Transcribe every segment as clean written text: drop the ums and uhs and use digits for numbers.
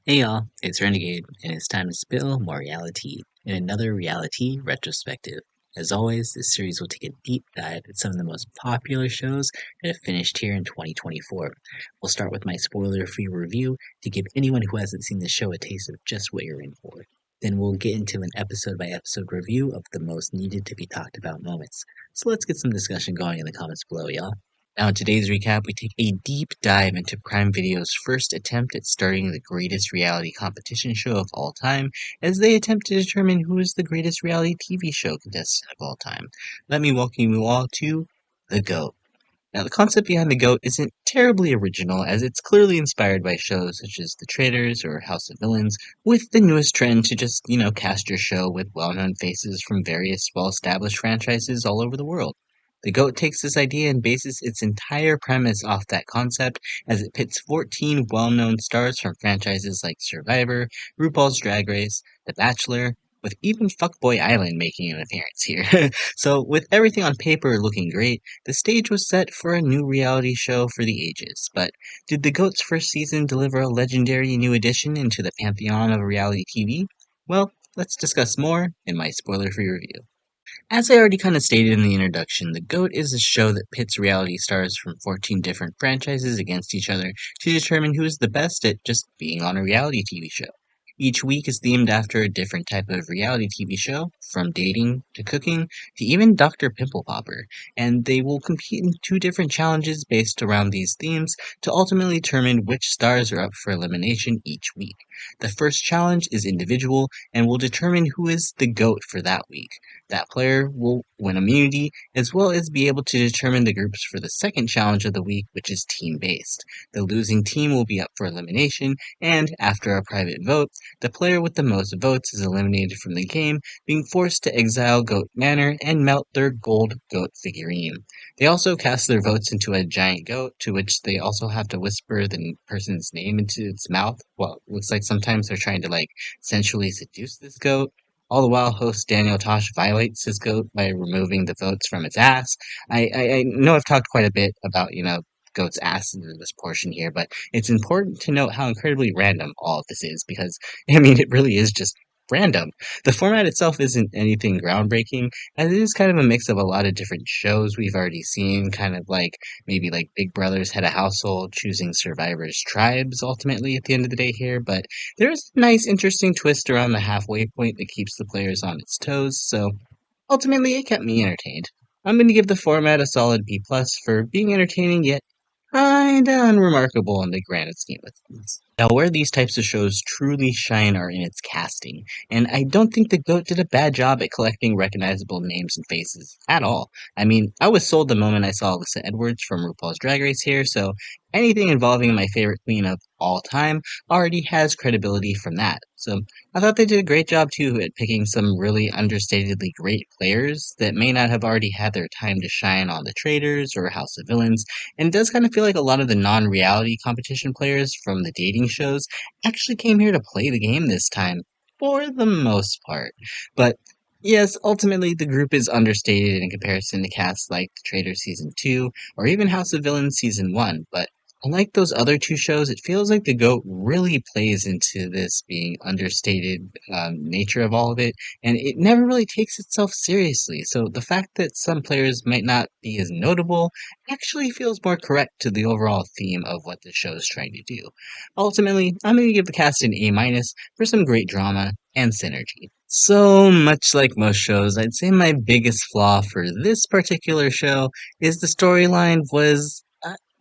Hey y'all, it's Renegade, and it's time to spill more Reali-Tea in another Reali-Tea retrospective. As always, this series will take a deep dive at some of the most popular shows that have finished here in 2024. We'll start with my spoiler-free review to give anyone who hasn't seen the show a taste of just what you're in for. Then we'll get into an episode-by-episode review of the most needed to be talked about moments. So let's get some discussion going in the comments below, y'all. Now, in today's recap, we take a deep dive into Prime Video's first attempt at starting the greatest reality competition show of all time, as they attempt to determine who is the greatest reality TV show contestant of all time. Let me welcome you all to The GOAT. Now, the concept behind The GOAT isn't terribly original, as it's clearly inspired by shows such as The Traitors or House of Villains, with the newest trend to just, cast your show with well-known faces from various well-established franchises all over the world. The GOAT takes this idea and bases its entire premise off that concept, as it pits 14 well-known stars from franchises like Survivor, RuPaul's Drag Race, The Bachelor, with even Fuckboy Island making an appearance here. So, with everything on paper looking great, the stage was set for a new reality show for the ages. But did The GOAT's first season deliver a legendary new addition into the pantheon of reality TV? Well, let's discuss more in my spoiler-free review. As I already kind of stated in the introduction, The GOAT is a show that pits reality stars from 14 different franchises against each other to determine who is the best at just being on a reality TV show. Each week is themed after a different type of reality TV show, from dating to cooking to even Dr. Pimple Popper, and they will compete in two different challenges based around these themes to ultimately determine which stars are up for elimination each week. The first challenge is individual and will determine who is the GOAT for that week. That player will win immunity, as well as be able to determine the groups for the second challenge of the week, which is team-based. The losing team will be up for elimination, and after a private vote, the player with the most votes is eliminated from the game, being forced to exile Goat Manor and melt their gold goat figurine. They also cast their votes into a giant goat, to which they also have to whisper the person's name into its mouth. Well, it looks like sometimes they're trying to sensually seduce this goat. All the while, host Daniel Tosh violates his goat by removing the votes from its ass. I know I've talked quite a bit about, goat's ass in this portion here, but it's important to note how incredibly random all of this is because, I mean, it really is just random. The format itself isn't anything groundbreaking, as it is kind of a mix of a lot of different shows we've already seen, kind of like maybe like Big Brother's Head of Household choosing Survivor's tribes ultimately at the end of the day here, but there's a nice, interesting twist around the halfway point that keeps the players on its toes, so ultimately it kept me entertained. I'm going to give the format a solid B plus for being entertaining yet kinda unremarkable in the grand scheme of things. Now, where these types of shows truly shine are in its casting, and I don't think The GOAT did a bad job at collecting recognizable names and faces at all. I mean, I was sold the moment I saw Alyssa Edwards from RuPaul's Drag Race here, so anything involving my favorite queen of all time already has credibility from that. So I thought they did a great job too at picking some really understatedly great players that may not have already had their time to shine on The Traitors or House of Villains, and it does kind of feel like a lot of the non-reality competition players from the dating shows actually came here to play the game this time, for the most part. But yes, ultimately the group is understated in comparison to casts like The Traitor Season 2 or even House of Villains Season 1, but unlike those other two shows, it feels like the GOAT really plays into this being understated nature of all of it, and it never really takes itself seriously. So the fact that some players might not be as notable actually feels more correct to the overall theme of what the show is trying to do. Ultimately, I'm going to give the cast an A minus for some great drama and synergy. So much like most shows, I'd say my biggest flaw for this particular show is the storyline was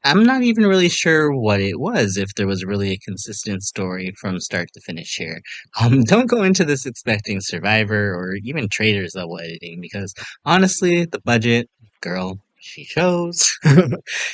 I'm not even really sure what it was, if there was really a consistent story from start to finish here. Don't go into this expecting Survivor or even Traitors level editing, because honestly, the budget, girl, she shows.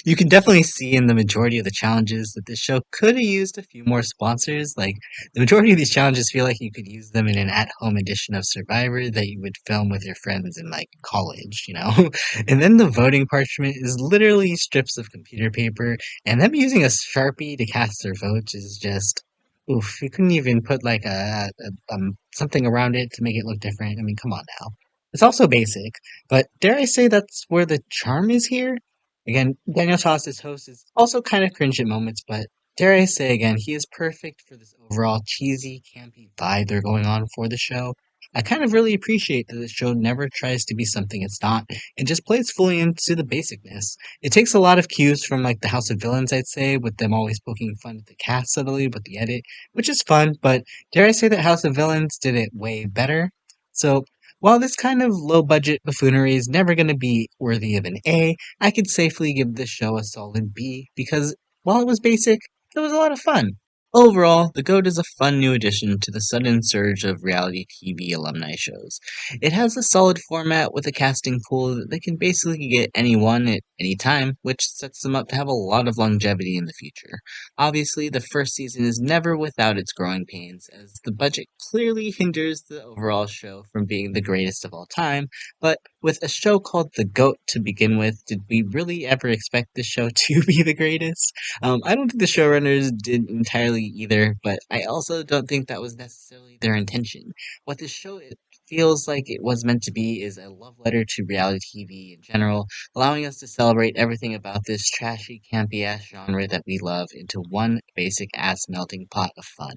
You can definitely see in the majority of the challenges that this show could have used a few more sponsors. Like, the majority of these challenges feel like you could use them in an at-home edition of Survivor that you would film with your friends in, college, you know? And then the voting parchment is literally strips of computer paper, and them using a Sharpie to cast their votes is just oof. You couldn't even put something around it to make it look different. I mean, come on now. It's also basic, but dare I say that's where the charm is here? Again, Daniel Toss's host is also kind of cringe at moments, but Dare I say again, he is perfect for this overall cheesy, campy vibe they're going on for the show. I kind of really appreciate that the show never tries to be something it's not and just plays fully into the basicness. It takes a lot of cues from like the House of Villains, I'd say, with them always poking fun at the cast subtly with the edit, which is fun, but dare I say that House of Villains did it way better? So while this kind of low budget buffoonery is never going to be worthy of an A, I could safely give this show a solid B because while it was basic, it was a lot of fun. Overall, The GOAT is a fun new addition to the sudden surge of reality TV alumni shows. It has a solid format with a casting pool that they can basically get anyone at any time, which sets them up to have a lot of longevity in the future. Obviously, the first season is never without its growing pains, as the budget clearly hinders the overall show from being the greatest of all time, but with a show called The GOAT to begin with, did we really ever expect this show to be the greatest? I don't think the showrunners did entirely either, but I also don't think that was necessarily their intention. What this show it feels like it was meant to be is a love letter to reality TV in general, allowing us to celebrate everything about this trashy, campy ass genre that we love into one basic ass melting pot of fun.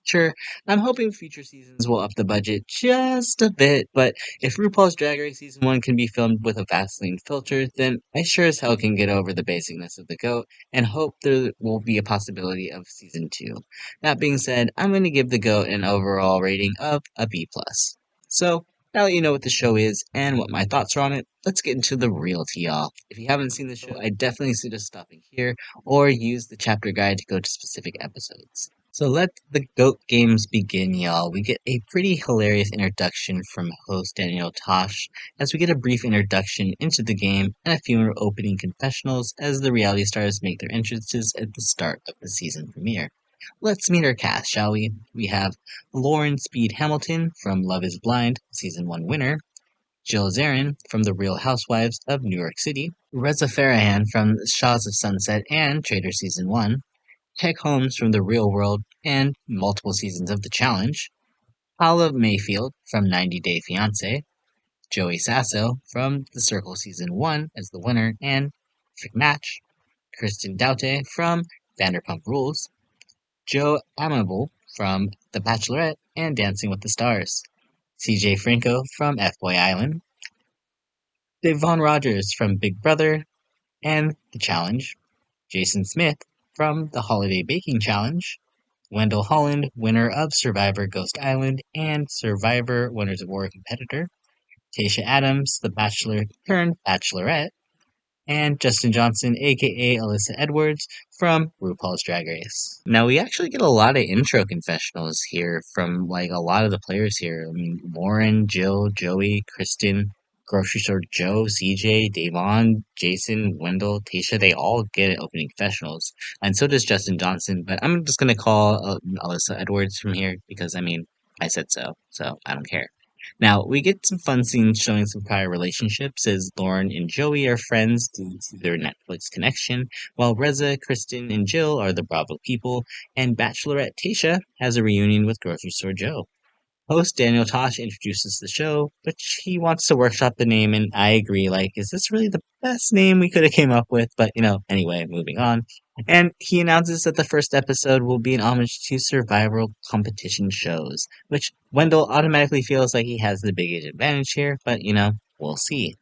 Sure, I'm hoping future seasons will up the budget just a bit, but if RuPaul's Drag Race Season 1 can be filmed with a Vaseline filter, then I sure as hell can get over the basicness of the GOAT and hope there will be a possibility of season 2. That being said, I'm going to give the GOAT an overall rating of a B+. So, now that you know what the show is and what my thoughts are on it, let's get into the real tea, y'all. If you haven't seen the show, I definitely suggest stopping here or use the chapter guide to go to specific episodes. So let the GOAT games begin, y'all. We get a pretty hilarious introduction from host Daniel Tosh as we get a brief introduction into the game and a few opening confessionals as the reality stars make their entrances at the start of the season premiere. Let's meet our cast, shall we? We have Lauren Speed Hamilton from Love is Blind, Season 1 winner, Jill Zarin from The Real Housewives of New York City, Reza Farahan from Shaws of Sunset and Trader Season 1, Tech Holmes from The Real World and multiple seasons of The Challenge, Paula Mayfield from 90 Day Fiancé, Joey Sasso from The Circle Season 1 as the winner and perfect match, Kristen Daute from Vanderpump Rules, Joe Amable from The Bachelorette and Dancing with the Stars, CJ Franco from F-Boy Island, Devon Rogers from Big Brother and The Challenge, Jason Smith from The Holiday Baking Challenge, Wendell Holland, winner of Survivor Ghost Island and Survivor Winners of War competitor, Tasha Adams, The Bachelor turned Bachelorette, and Justin Johnson, aka Alyssa Edwards, from RuPaul's Drag Race. Now, we actually get a lot of intro confessionals here from like a lot of the players here. I mean, Lauren, Jill, Joey, Kristen, Grocery Store Joe, CJ, Davon, Jason, Wendell, Tasha, they all get opening confessionals. And so does Justin Johnson, but I'm just going to call Alyssa Edwards from here because, I mean, I said so I don't care. Now, we get some fun scenes showing some prior relationships as Lauren and Joey are friends due to their Netflix connection, while Reza, Kristen, and Jill are the Bravo people, and Bachelorette Tasha has a reunion with Grocery Store Joe. Host Daniel Tosh introduces the show, but he wants to workshop the name, and I agree, like, is this really the best name we could have came up with? But, anyway, moving on. And he announces that the first episode will be an homage to survival competition shows, which Wendell automatically feels like he has the biggest advantage here, but, we'll see.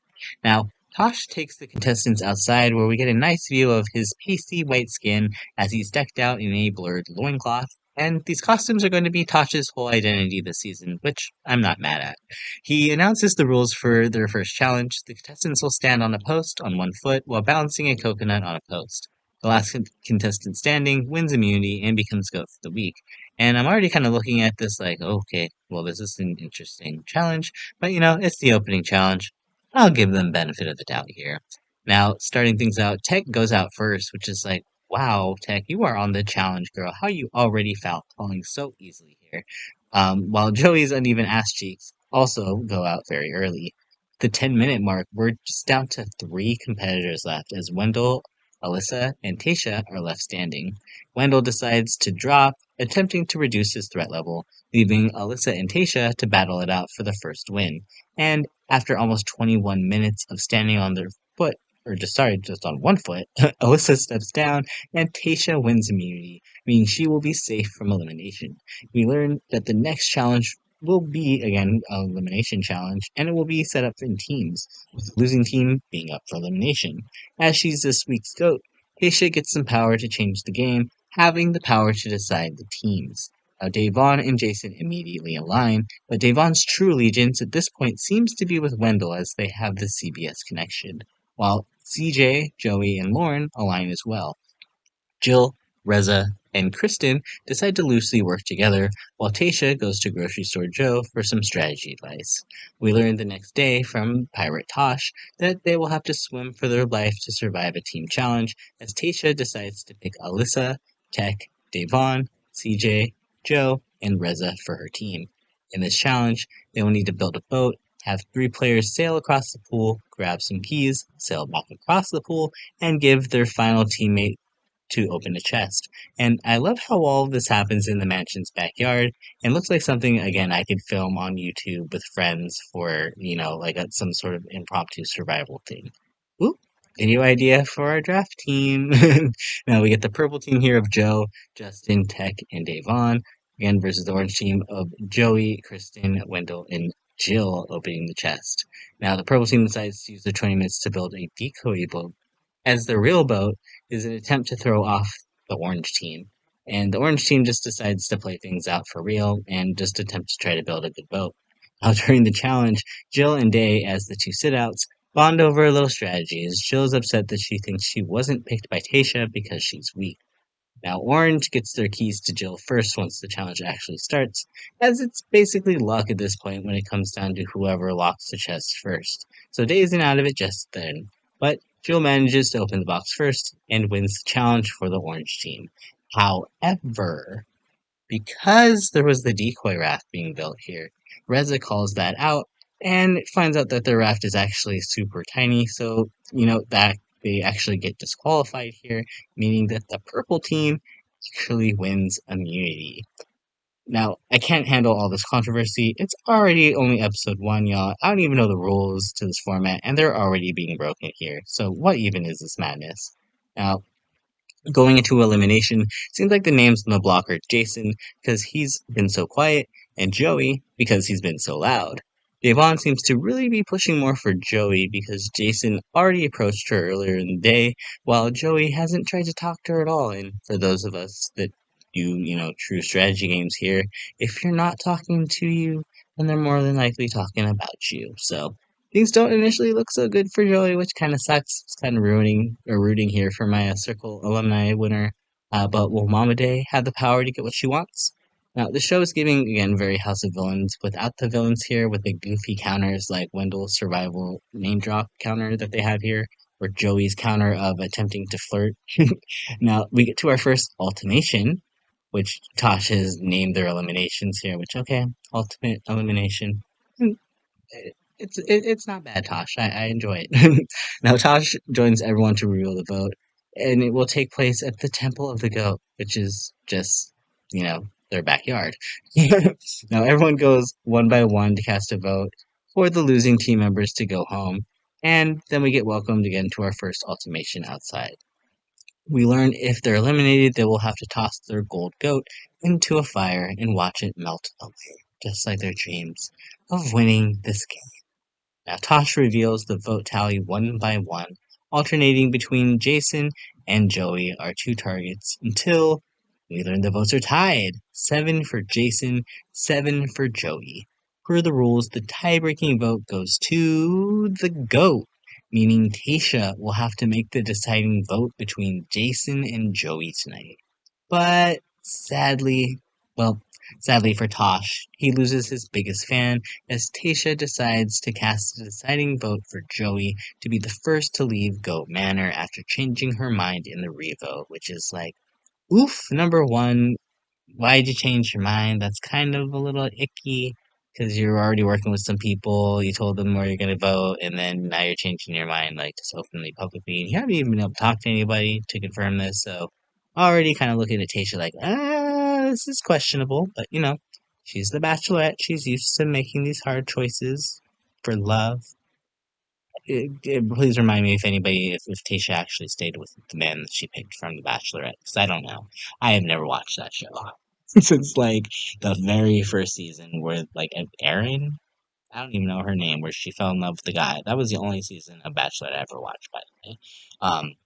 Now, Tosh takes the contestants outside where we get a nice view of his pasty white skin as he's decked out in a blurred loincloth, and these costumes are going to be Tosh's whole identity this season, which I'm not mad at. He announces the rules for their first challenge. The contestants will stand on a post on one foot while balancing a coconut on a post. The last contestant standing wins immunity and becomes GOAT for the week. And I'm already kind of looking at this like, okay, well, this is an interesting challenge, but it's the opening challenge. I'll give them benefit of the doubt here. Now, starting things out, Tech goes out first, which is like, wow, Tech, you are on the challenge, girl. How you already falling so easily here. While Joey's uneven ass cheeks also go out very early. The 10-minute mark, we're just down to 3 competitors left as Wendell, Alyssa, and Tasha are left standing. Wendell decides to drop, attempting to reduce his threat level, leaving Alyssa and Tasha to battle it out for the first win. And after almost 21 minutes of standing on their foot, or just on one foot, Alyssa steps down and Tasha wins immunity, meaning she will be safe from elimination. We learn that the next challenge will be, again, an elimination challenge, and it will be set up in teams, with the losing team being up for elimination. As she's this week's GOAT, Tasha gets some power to change the game, having the power to decide the teams. Now, Davon and Jason immediately align, but Davon's true allegiance at this point seems to be with Wendell as they have the CBS connection, while CJ, Joey, and Lauren align as well. Jill, Reza, and Kristen decide to loosely work together, while Tasha goes to Grocery Store Joe for some strategy advice. We learn the next day from Pirate Tosh that they will have to swim for their life to survive a team challenge, as Tasha decides to pick Alyssa, Tech, Davon, CJ, Joe, and Reza for her team. In this challenge, they will need to build a boat, have 3 players sail across the pool, grab some keys, sail back across the pool, and give their final teammate to open a chest. And I love how all of this happens in the mansion's backyard. And looks like something, again, I could film on YouTube with friends for, like some sort of impromptu survival thing. Ooh, video idea for our draft team. Now we get the purple team here of Joe, Justin, Tech, and Davon. Again, versus the orange team of Joey, Kristen, Wendell, and Jill opening the chest. Now the purple team decides to use their 20 minutes to build a decoy boat, as the real boat is an attempt to throw off the orange team. And the orange team just decides to play things out for real and just attempt to try to build a good boat. Now, during the challenge, Jill and Day, as the 2 sit-outs, bond over a little strategy, as Jill's upset that she thinks she wasn't picked by Tasha because she's weak. Now, Orange gets their keys to Jill first once the challenge actually starts, as it's basically luck at this point when it comes down to whoever locks the chest first. So Day isn't out of it just then, but Jill manages to open the box first and wins the challenge for the Orange team. However, because there was the decoy raft being built here, Reza calls that out and finds out that the raft is actually super tiny, so, that they actually get disqualified here, meaning that the purple team actually wins immunity. Now, I can't handle all this controversy. It's already only episode 1, y'all. I don't even know the rules to this format, and they're already being broken here. So what even is this madness? Now, going into elimination, seems like the names on the block are Jason, because he's been so quiet, and Joey, because he's been so loud. Devon seems to really be pushing more for Joey, because Jason already approached her earlier in the day, while Joey hasn't tried to talk to her at all. And for those of us that do, true strategy games here, if you're not talking to you, then they're more than likely talking about you. So things don't initially look so good for Joey, which kind of sucks. It's kind of rooting here for my Circle alumni winner. But will Mama Day have the power to get what she wants? Now, the show is giving, again, very House of Villains without the villains here, with the goofy counters like Wendell's survival name drop counter that they have here, or Joey's counter of attempting to flirt. Now, we get to our first ultimation, which Tosh has named their eliminations here, which, okay, ultimate elimination. It's not bad, Tosh. I enjoy it. Now Tosh joins everyone to reveal the vote, and it will take place at the Temple of the Goat, which is just, their backyard. Now everyone goes one by one to cast a vote for the losing team members to go home, and then we get welcomed again to our first ultimation outside. We learn if they're eliminated, they will have to toss their gold goat into a fire and watch it melt away, just like their dreams of winning this game. Now Tosh reveals the vote tally one by one, alternating between Jason and Joey, our 2 targets, until we learn the votes are tied. 7 for Jason, 7 for Joey. Per the rules, the tie-breaking vote goes to the GOAT, meaning Tasha will have to make the deciding vote between Jason and Joey tonight. But sadly for Tosh, he loses his biggest fan as Tasha decides to cast the deciding vote for Joey to be the first to leave Goat Manor after changing her mind in the revote, which is like, oof, number one, why'd you change your mind? That's kind of a little icky because you're already working with some people, you told them where you're going to vote, and then now you're changing your mind, like, just openly, publicly, and you haven't even been able to talk to anybody to confirm this, so already kind of looking at Tasha like, this is questionable, but she's the bachelorette, she's used to making these hard choices for love. Please remind me if Tasha actually stayed with the man that she picked from The Bachelorette, because I don't know. I have never watched that show since like the very first season where like Erin, I don't even know her name, where she fell in love with the guy. That was the only season of Bachelorette I ever watched, by the way.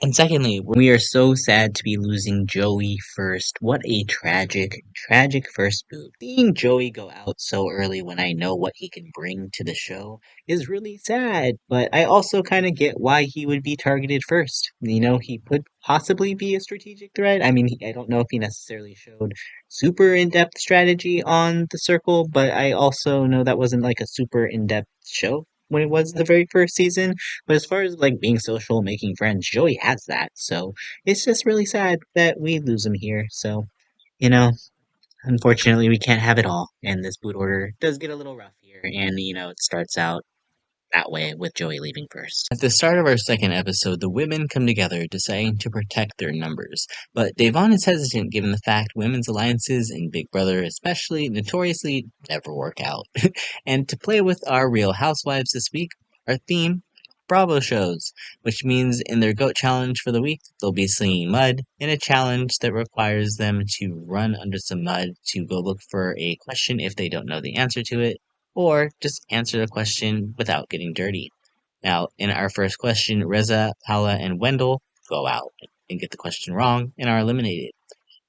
And secondly, we are so sad to be losing Joey first. What a tragic, tragic first move. Seeing Joey go out so early when I know what he can bring to the show is really sad, but I also kind of get why he would be targeted first. You know, he could possibly be a strategic threat. I mean, I don't know if he necessarily showed super in-depth strategy on the circle, but I also know that wasn't like a super in-depth show when it was the very first season. But as far as like being social, making friends, Joey has that. So it's just really sad that we lose him here. So, you know, unfortunately, we can't have it all. And this boot order does get a little rough here. And, it starts out that way with Joey leaving first. At the start of our second episode, the women come together deciding to protect their numbers. But Devon is hesitant given the fact women's alliances in Big Brother especially notoriously never work out. And to play with our Real Housewives this week, our theme, Bravo shows, which means in their GOAT challenge for the week, they'll be slinging mud in a challenge that requires them to run under some mud to go look for a question if they don't know the answer to it, or just answer the question without getting dirty. Now, in our first question, Reza, Paula, and Wendell go out and get the question wrong and are eliminated.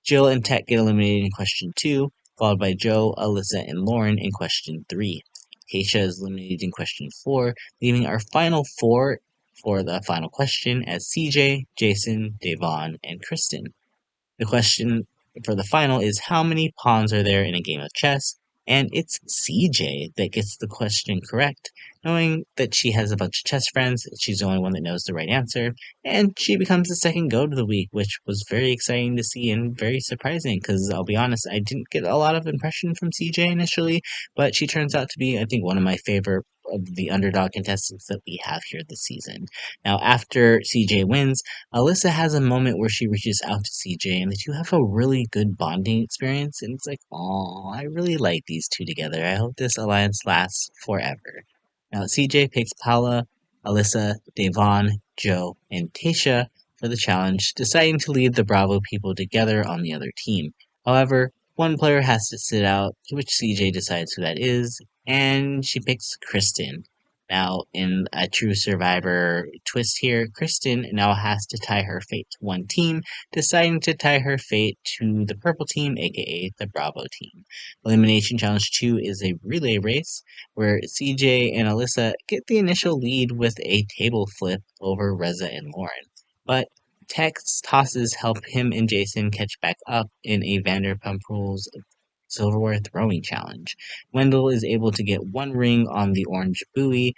Jill and Tech get eliminated in question 2, followed by Joe, Alyssa, and Lauren in question 3. Keisha is eliminated in question 4, leaving our final 4 for the final question as CJ, Jason, Devon, and Kristen. The question for the final is how many pawns are there in a game of chess? And it's CJ that gets the question correct, knowing that she has a bunch of chess friends, she's the only one that knows the right answer, and she becomes the second GOAT of the week, which was very exciting to see and very surprising, because I'll be honest, I didn't get a lot of impression from CJ initially, but she turns out to be, I think, one of my favorite of the underdog contestants that we have here this season. Now, after CJ wins, Alyssa has a moment where she reaches out to CJ and the two have a really good bonding experience. And it's like, oh, I really like these two together. I hope this alliance lasts forever. Now, CJ picks Paula, Alyssa, Devon, Joe, and Tasha for the challenge, deciding to leave the Bravo people together on the other team. However, one player has to sit out, to which CJ decides who that is, and she picks Kristen. Now, in a true Survivor twist here, Kristen now has to tie her fate to one team, deciding to tie her fate to the purple team, aka the Bravo team. Elimination Challenge 2 is a relay race where CJ and Alyssa get the initial lead with a table flip over Reza and Lauren. But Tech's tosses help him and Jason catch back up in a Vanderpump Rules silverware throwing challenge. Wendell is able to get one ring on the orange buoy,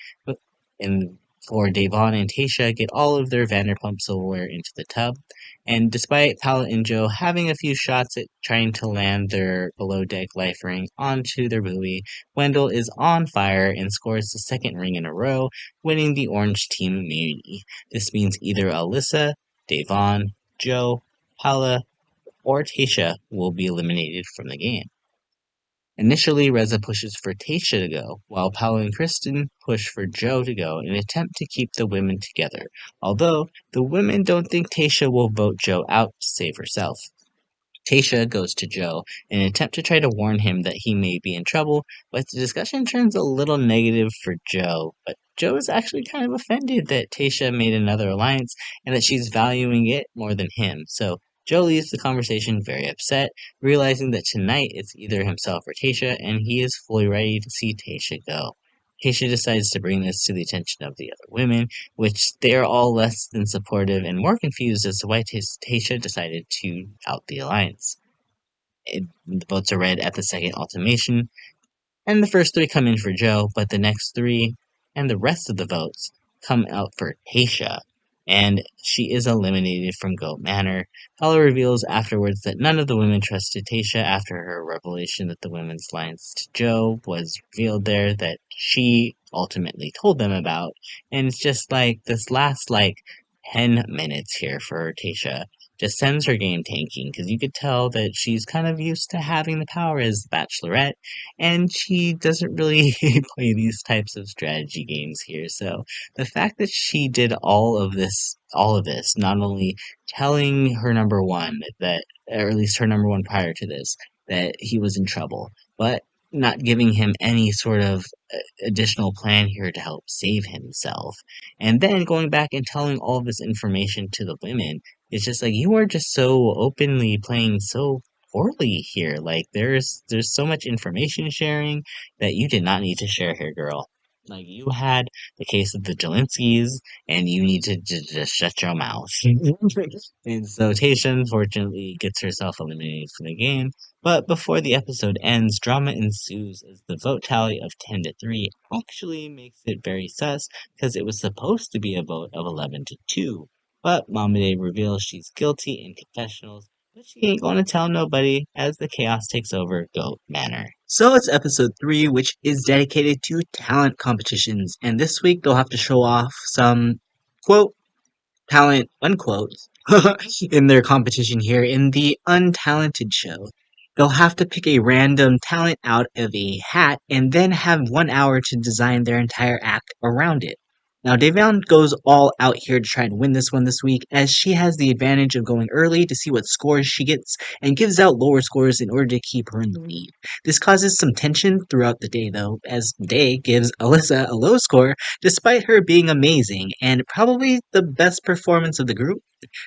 and for Devon and Tasha get all of their Vanderpump silverware into the tub. And despite Paula and Joe having a few shots at trying to land their below deck life ring onto their buoy, Wendell is on fire and scores the second ring in a row, winning the orange team immunity. This means either Alyssa, Devon, Joe, Paula, or Tasha will be eliminated from the game. Initially, Reza pushes for Tasha to go, while Paolo and Kristen push for Joe to go in an attempt to keep the women together, although the women don't think Tasha will vote Joe out to save herself. Tasha goes to Joe in an attempt to try to warn him that he may be in trouble, but the discussion turns a little negative for Joe. But Joe is actually kind of offended that Tasha made another alliance and that she's valuing it more than him. So Joe leaves the conversation very upset, realizing that tonight it's either himself or Tasha, and he is fully ready to see Tasha go. Tasha decides to bring this to the attention of the other women, which they are all less than supportive and more confused as to why Tasha decided to out the alliance. The votes are read at the second ultimation, and the first 3 come in for Joe, but the next 3 and the rest of the votes come out for Tasha, and she is eliminated from Goat Manor. Paula reveals afterwards that none of the women trusted Tasha after her revelation that the women's alliance to Joe was revealed there that she ultimately told them about, and it's just like this last 10 minutes here for Tasha just sends her game tanking because you could tell that she's kind of used to having the power as the Bachelorette, and she doesn't really play these types of strategy games here. So the fact that she did all of this, not only telling her number one that, or at least her number one prior to this, that he was in trouble, but not giving him any sort of additional plan here to help save himself. And then going back and telling all of this information to the women, it's just like you are just so openly playing so poorly here. Like there's so much information sharing that you did not need to share here, girl. Like you had the case of the Jelinskys, and you need to just shut your mouth. And so Tasha unfortunately gets herself eliminated from the game. But before the episode ends, drama ensues as the vote tally of 10 to 3 actually makes it very sus because it was supposed to be a vote of 11 to 2. But Mamade reveals she's guilty in confessionals, but she ain't gonna tell nobody as the chaos takes over Goat Manor. So it's episode 3, which is dedicated to talent competitions, and this week they'll have to show off some quote talent unquote in their competition here in the Untalented show. They'll have to pick a random talent out of a hat and then have 1 hour to design their entire act around it. Now, Davion goes all out here to try and win this one this week, as she has the advantage of going early to see what scores she gets and gives out lower scores in order to keep her in the lead. This causes some tension throughout the day, though, as Day gives Alyssa a low score despite her being amazing and probably the best performance of the group.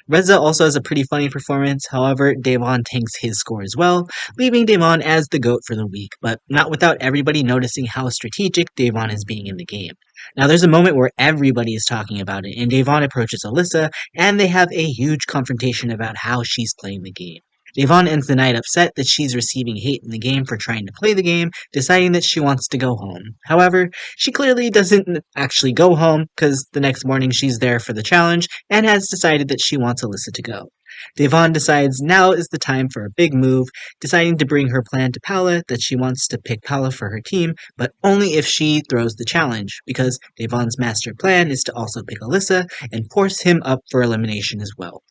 Reza also has a pretty funny performance, however, Devon tanks his score as well, leaving Devon as the GOAT for the week, but not without everybody noticing how strategic Devon is being in the game. Now, there's a moment where everybody is talking about it, and Devon approaches Alyssa, and they have a huge confrontation about how she's playing the game. Devon ends the night upset that she's receiving hate in the game for trying to play the game, deciding that she wants to go home. However, she clearly doesn't actually go home because the next morning she's there for the challenge and has decided that she wants Alyssa to go. Devon decides now is the time for a big move, deciding to bring her plan to Paula that she wants to pick Paula for her team, but only if she throws the challenge, because Devon's master plan is to also pick Alyssa and force him up for elimination as well.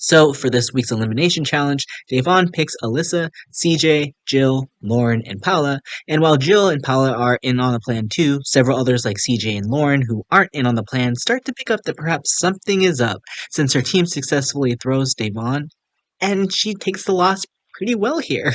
So, for this week's elimination challenge, Devon picks Alyssa, CJ, Jill, Lauren, and Paula, and while Jill and Paula are in on the plan too, several others like CJ and Lauren who aren't in on the plan start to pick up that perhaps something is up since her team successfully throws Devon, and she takes the loss pretty well here.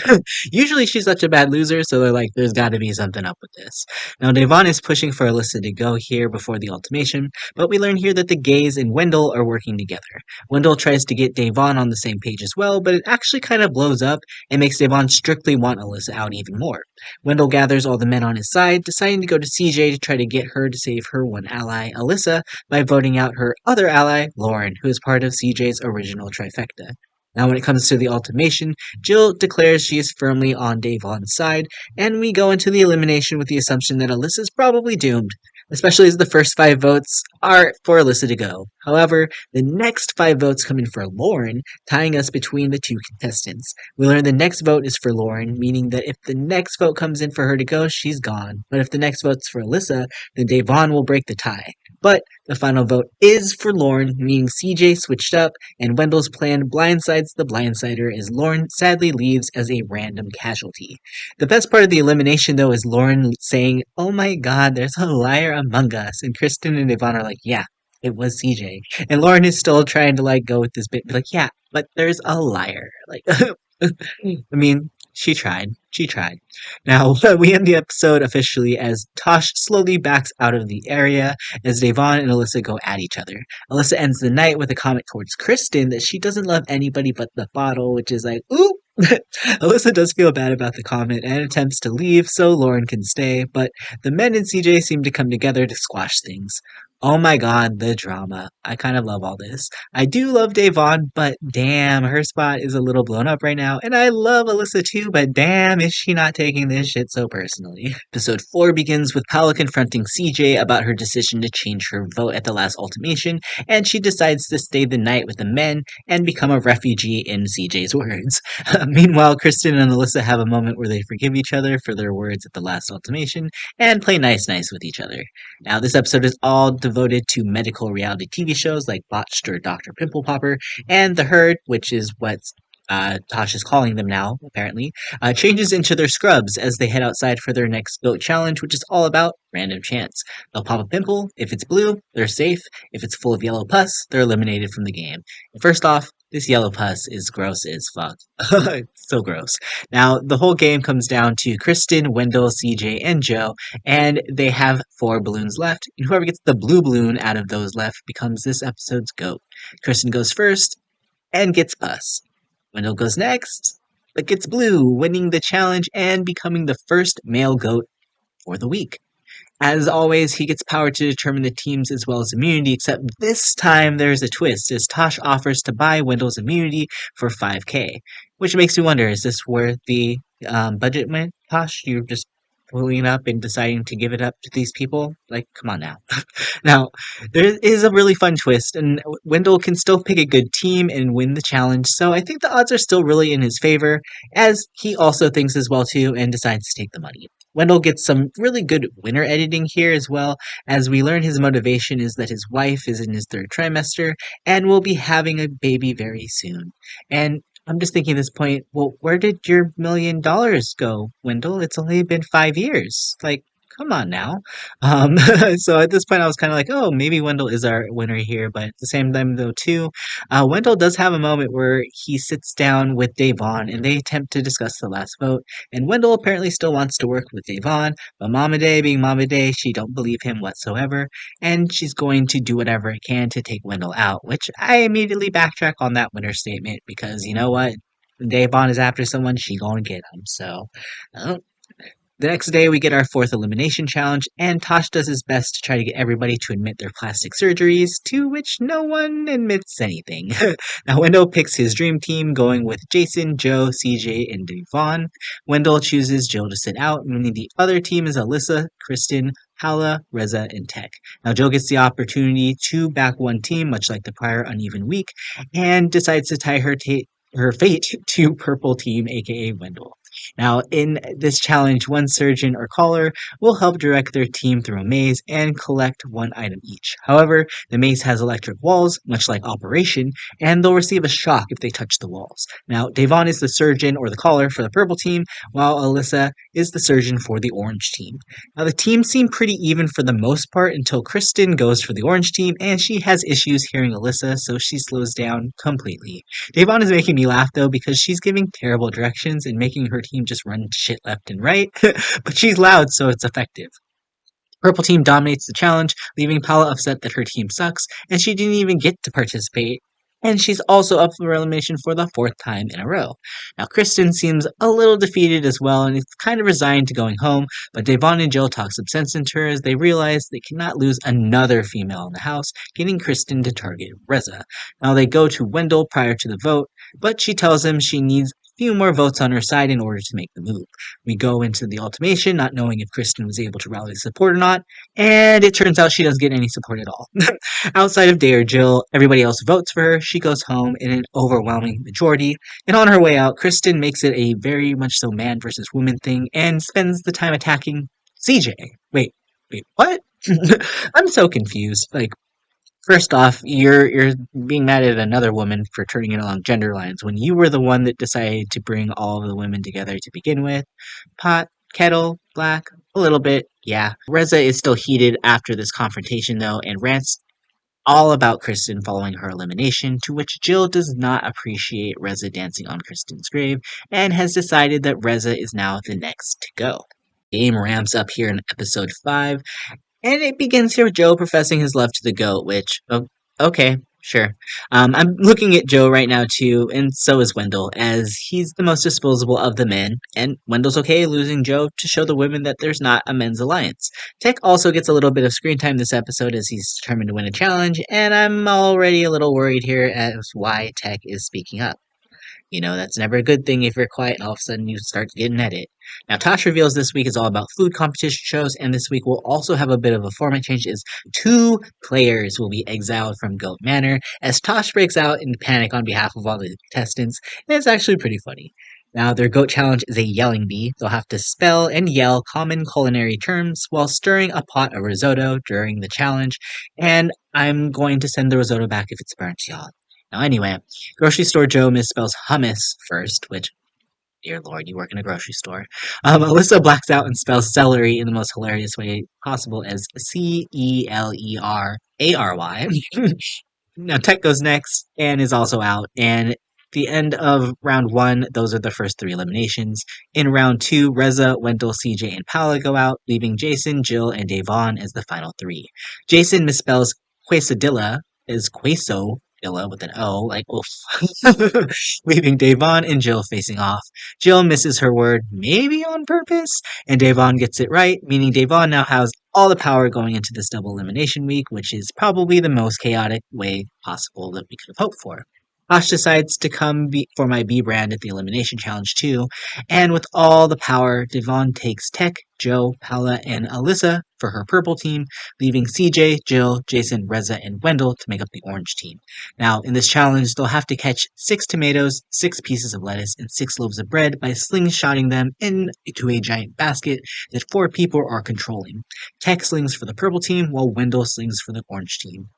Usually she's such a bad loser, so they're like, there's gotta be something up with this. Now, Devon is pushing for Alyssa to go here before the ultimation, but we learn here that the gays and Wendell are working together. Wendell tries to get Devon on the same page as well, but it actually kind of blows up and makes Devon strictly want Alyssa out even more. Wendell gathers all the men on his side, deciding to go to CJ to try to get her to save her one ally, Alyssa, by voting out her other ally, Lauren, who is part of CJ's original trifecta. Now, when it comes to the ultimation, Jill declares she is firmly on Devon's side, and we go into the elimination with the assumption that Alyssa's probably doomed, especially as the first 5 votes are for Alyssa to go. However, the next 5 votes come in for Lauren, tying us between the two contestants. We learn the next vote is for Lauren, meaning that if the next vote comes in for her to go, she's gone. But if the next vote's for Alyssa, then Devon will break the tie. But the final vote is for Lauren, meaning CJ switched up, and Wendell's plan blindsides the blindsider as Lauren sadly leaves as a random casualty. The best part of the elimination, though, is Lauren saying, "Oh my god, there's a liar among us," and Kristen and Yvonne are like, "Yeah, it was CJ." And Lauren is still trying to, like, go with this bit, like, "Yeah, but there's a liar." Like, I mean, she tried. She tried. Now, we end the episode officially as Tosh slowly backs out of the area as Devon and Alyssa go at each other. Alyssa ends the night with a comment towards Kristen that she doesn't love anybody but the bottle, which is like, ooh! Alyssa does feel bad about the comment and attempts to leave so Lauren can stay, but the men and CJ seem to come together to squash things. Oh my god, the drama. I kind of love all this. I do love Devon, but damn, her spot is a little blown up right now. And I love Alyssa too, but damn, is she not taking this shit so personally. Episode 4 begins with Paula confronting CJ about her decision to change her vote at the last ultimation, and she decides to stay the night with the men and become a refugee in CJ's words. Meanwhile, Kristen and Alyssa have a moment where they forgive each other for their words at the last ultimation and play nice with each other. Now, this episode is all devoted devoted to medical reality TV shows like Botched or Dr. Pimple Popper, and The Herd, which is what Tosh is calling them now, apparently, changes into their scrubs as they head outside for their next goat challenge, which is all about random chance. They'll pop a pimple. If it's blue, they're safe. If it's full of yellow pus, they're eliminated from the game. And first off, this yellow pus is gross as fuck. It's so gross. Now, the whole game comes down to Kristen, Wendell, CJ, and Joe, and they have 4 balloons left. And whoever gets the blue balloon out of those left becomes this episode's goat. Kristen goes first and gets pus. Wendell goes next, but gets blue, winning the challenge and becoming the first male goat for the week. As always, he gets power to determine the teams as well as immunity, except this time there's a twist, as Tosh offers to buy Wendell's immunity for 5k, which makes me wonder, is this where the budget went, Tosh? You're just pulling it up and deciding to give it up to these people? Like, come on now. Now, there is a really fun twist, and Wendell can still pick a good team and win the challenge, so I think the odds are still really in his favor, as he also thinks as well too and decides to take the money. Wendell gets some really good winner editing here as well, as we learn his motivation is that his wife is in his 3rd trimester and will be having a baby very soon. And I'm just thinking at this point, well, where did your $1 million go, Wendell? It's only been 5 years. Like, come on now. Um, so at this point, I was kind of like, oh, maybe Wendell is our winner here. But at the same time, though, too, Wendell does have a moment where he sits down with Davon and they attempt to discuss the last vote. And Wendell apparently still wants to work with Davon, but Mama Day, being Mama Day, she don't believe him whatsoever, and she's going to do whatever it can to take Wendell out. Which I immediately backtrack on that winner statement because you know what. Davon is after someone, she gonna get him. So, uh, the next day, we get our 4th elimination challenge, and Tosh does his best to try to get everybody to admit their plastic surgeries, to which no one admits anything. Now, Wendell picks his dream team, going with Jason, Joe, CJ, and Devon. Wendell chooses Jill to sit out, meaning the other team is Alyssa, Kristen, Hala, Reza, and Tech. Now, Jill gets the opportunity to back one team, much like the prior uneven week, and decides to tie her fate to Purple Team, aka Wendell. Now, in this challenge, one surgeon or caller will help direct their team through a maze and collect one item each. However, the maze has electric walls, much like Operation, and they'll receive a shock if they touch the walls. Now, Devon is the surgeon or the caller for the purple team, while Alyssa is the surgeon for the orange team. Now, the teams seem pretty even for the most part until Kristen goes for the orange team, and she has issues hearing Alyssa, so she slows down completely. Devon is making me laugh though because she's giving terrible directions and making her team just run shit left and right, but she's loud so it's effective. Purple team dominates the challenge, leaving Paula upset that her team sucks, and she didn't even get to participate. And she's also up for elimination for the 4th time in a row. Now, Kristen seems a little defeated as well, and is kind of resigned to going home, but Devon and Jill talk some sense into her as they realize they cannot lose another female in the house, getting Kristen to target Reza. Now, they go to Wendell prior to the vote, but she tells him she needs few more votes on her side in order to make the move. We go into the ultimation, not knowing if Kristen was able to rally support or not, and it turns out she doesn't get any support at all. Outside of Day or Jill, everybody else votes for her. She goes home in an overwhelming majority, and on her way out, Kristen makes it a very much so man versus woman thing and spends the time attacking CJ. Wait, what? I'm so confused. Like, first off, you're being mad at another woman for turning it along gender lines when you were the one that decided to bring all of the women together to begin with. Pot, kettle, black, a little bit, yeah. Reza is still heated after this confrontation though and rants all about Kristen following her elimination, to which Jill does not appreciate Reza dancing on Kristen's grave and has decided that Reza is now the next to go. Game ramps up here in episode 5, and it begins here with Joe professing his love to the goat, which, oh, okay, sure. I'm looking at Joe right now too, and so is Wendell, as he's the most disposable of the men, and Wendell's okay losing Joe to show the women that there's not a men's alliance. Tech also gets a little bit of screen time this episode as he's determined to win a challenge, and I'm already a little worried here as why Tech is speaking up. You know, that's never a good thing if you're quiet and all of a sudden you start to get an edit. Now, Tosh reveals this week is all about food competition shows, and this week we'll also have a bit of a format change as 2 players will be exiled from Goat Manor, as Tosh breaks out in panic on behalf of all the contestants, and it's actually pretty funny. Now, their goat challenge is a yelling bee. They'll have to spell and yell common culinary terms while stirring a pot of risotto during the challenge, and I'm going to send the risotto back if it's burnt, y'all. Now, anyway, grocery store Joe misspells hummus first, which, dear Lord, you work in a grocery store. Alyssa blacks out and spells celery in the most hilarious way possible as Celeray. Now Tech goes next and is also out. And the end of round one, those are the first three eliminations. In round two, Reza, Wendell, CJ, and Paula go out, leaving Jason, Jill, and Davon as the final three. Jason misspells quesadilla as quesodilla with an O, like oof. Leaving Davon and Jill facing off. Jill misses her word, maybe on purpose, and Davon gets it right, meaning Davon now has all the power going into this double elimination week, which is probably the most chaotic way possible that we could have hoped for. Josh decides to for my B brand at the elimination challenge too, and with all the power, Devon takes Tech, Joe, Paula, and Alyssa for her purple team, leaving CJ, Jill, Jason, Reza, and Wendell to make up the orange team. Now, in this challenge, they'll have to catch 6 tomatoes, 6 pieces of lettuce, and 6 loaves of bread by slingshotting them into a giant basket that 4 people are controlling. Tech slings for the purple team, while Wendell slings for the orange team.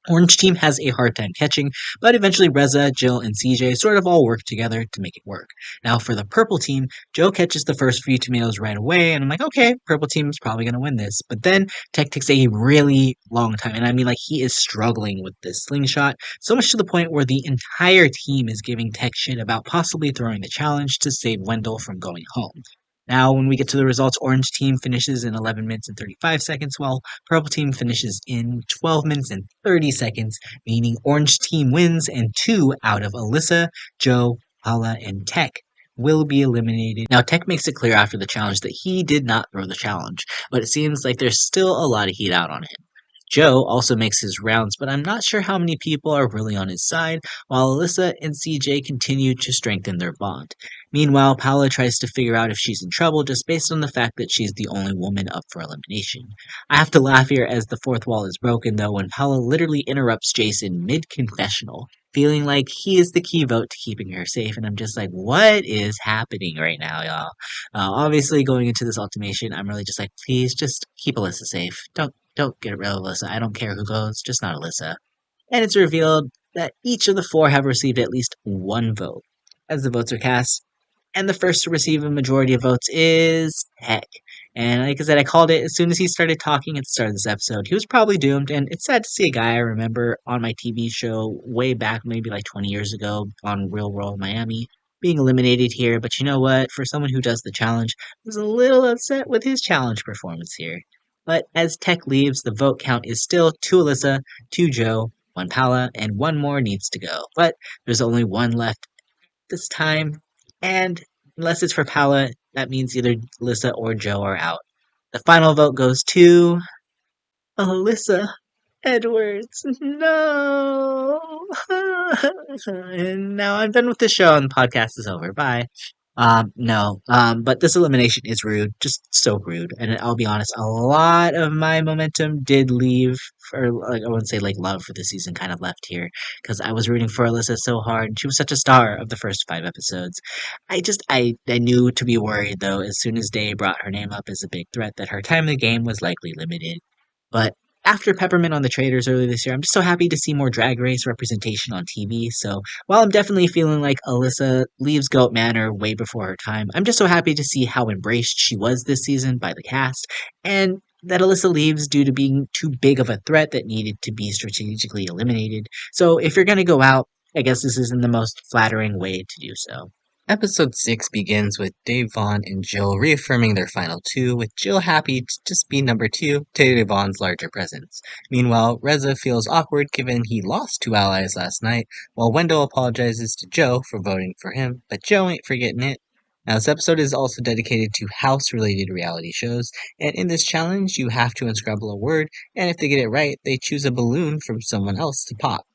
Orange team has a hard time catching, but eventually Reza, Jill, and CJ sort of all work together to make it work. Now for the purple team, Joe catches the first few tomatoes right away, and I'm like, okay, purple team is probably going to win this. But then Tech takes a really long time, and I mean, like, he is struggling with this slingshot, so much to the point where the entire team is giving Tech shit about possibly throwing the challenge to save Wendell from going home. Now, when we get to the results, Orange Team finishes in 11 minutes and 35 seconds, while Purple Team finishes in 12 minutes and 30 seconds, meaning Orange Team wins and 2 out of Alyssa, Joe, Paula, and Tech will be eliminated. Now, Tech makes it clear after the challenge that he did not throw the challenge, but it seems like there's still a lot of heat out on him. Joe also makes his rounds, but I'm not sure how many people are really on his side, while Alyssa and CJ continue to strengthen their bond. Meanwhile, Paula tries to figure out if she's in trouble just based on the fact that she's the only woman up for elimination. I have to laugh here as the fourth wall is broken, though, when Paula literally interrupts Jason mid confessional, feeling like he is the key vote to keeping her safe, and I'm just like, what is happening right now, y'all? Obviously, going into this ultimation, I'm really just like, please, just keep Alyssa safe. Don't get rid of Alyssa. I don't care who goes, just not Alyssa. And it's revealed that each of the four have received at least one vote. As the votes are cast, and the first to receive a majority of votes is Heck. And like I said, I called it as soon as he started talking at the start of this episode. He was probably doomed, and it's sad to see a guy I remember on my TV show way back, maybe like 20 years ago, on Real World Miami, being eliminated here. But you know what? For someone who does the challenge, I was a little upset with his challenge performance here. But as Tech leaves, the vote count is still 2 Alyssa, 2 Joe, 1 Paula, and one more needs to go. But there's only one left this time, and unless it's for Paula, that means either Alyssa or Joe are out. The final vote goes to Alyssa Edwards. No. And now I'm done with the show and the podcast is over. Bye. No. But this elimination is rude. Just so rude. And I'll be honest, a lot of my momentum did leave for, like, I wouldn't say like love for the season kind of left here. Because I was rooting for Alyssa so hard. She was such a star of the first 5 episodes. I knew to be worried though, as soon as Day brought her name up as a big threat, that her time in the game was likely limited. But after Peppermint on the Traders earlier this year, I'm just so happy to see more Drag Race representation on TV. So while I'm definitely feeling like Alyssa leaves Goat Manor way before her time, I'm just so happy to see how embraced she was this season by the cast, and that Alyssa leaves due to being too big of a threat that needed to be strategically eliminated. So if you're gonna go out, I guess this isn't the most flattering way to do so. Episode 6 begins with Dave Vaughn and Jill reaffirming their final two, with Jill happy to just be number 2 to Dave Vaughn's larger presence. Meanwhile, Reza feels awkward given he lost 2 allies last night, while Wendell apologizes to Joe for voting for him, but Joe ain't forgetting it. Now, this episode is also dedicated to house-related reality shows, and in this challenge, you have to unscramble a word, and if they get it right, they choose a balloon from someone else to pop.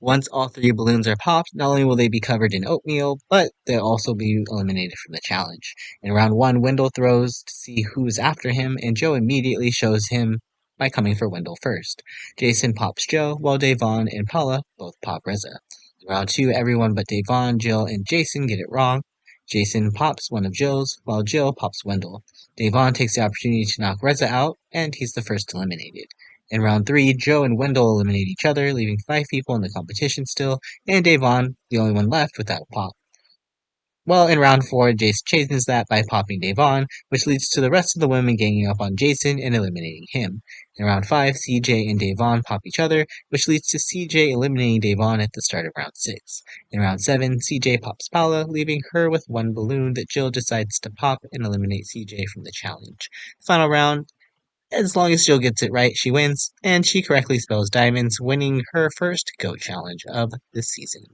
Once all 3 balloons are popped, not only will they be covered in oatmeal, but they'll also be eliminated from the challenge. In round 1, Wendell throws to see who's after him, and Joe immediately shows him by coming for Wendell first. Jason pops Joe, while Davon and Paula both pop Reza. In round 2, everyone but Davon, Jill, and Jason get it wrong. Jason pops one of Joe's, while Joe pops Wendell. Davon takes the opportunity to knock Reza out, and he's the first eliminated. In round 3, Joe and Wendell eliminate each other, leaving 5 people in the competition still, and Davon, the only one left without a pop. Well, in round 4, Jason chases that by popping Davon, which leads to the rest of the women ganging up on Jason and eliminating him. In round 5, CJ and Davon pop each other, which leads to CJ eliminating Davon at the start of round 6. In round 7, CJ pops Paula, leaving her with one balloon that Jill decides to pop and eliminate CJ from the challenge. Final round, as long as Jill gets it right, she wins, and she correctly spells diamonds, winning her first GOAT challenge of the season.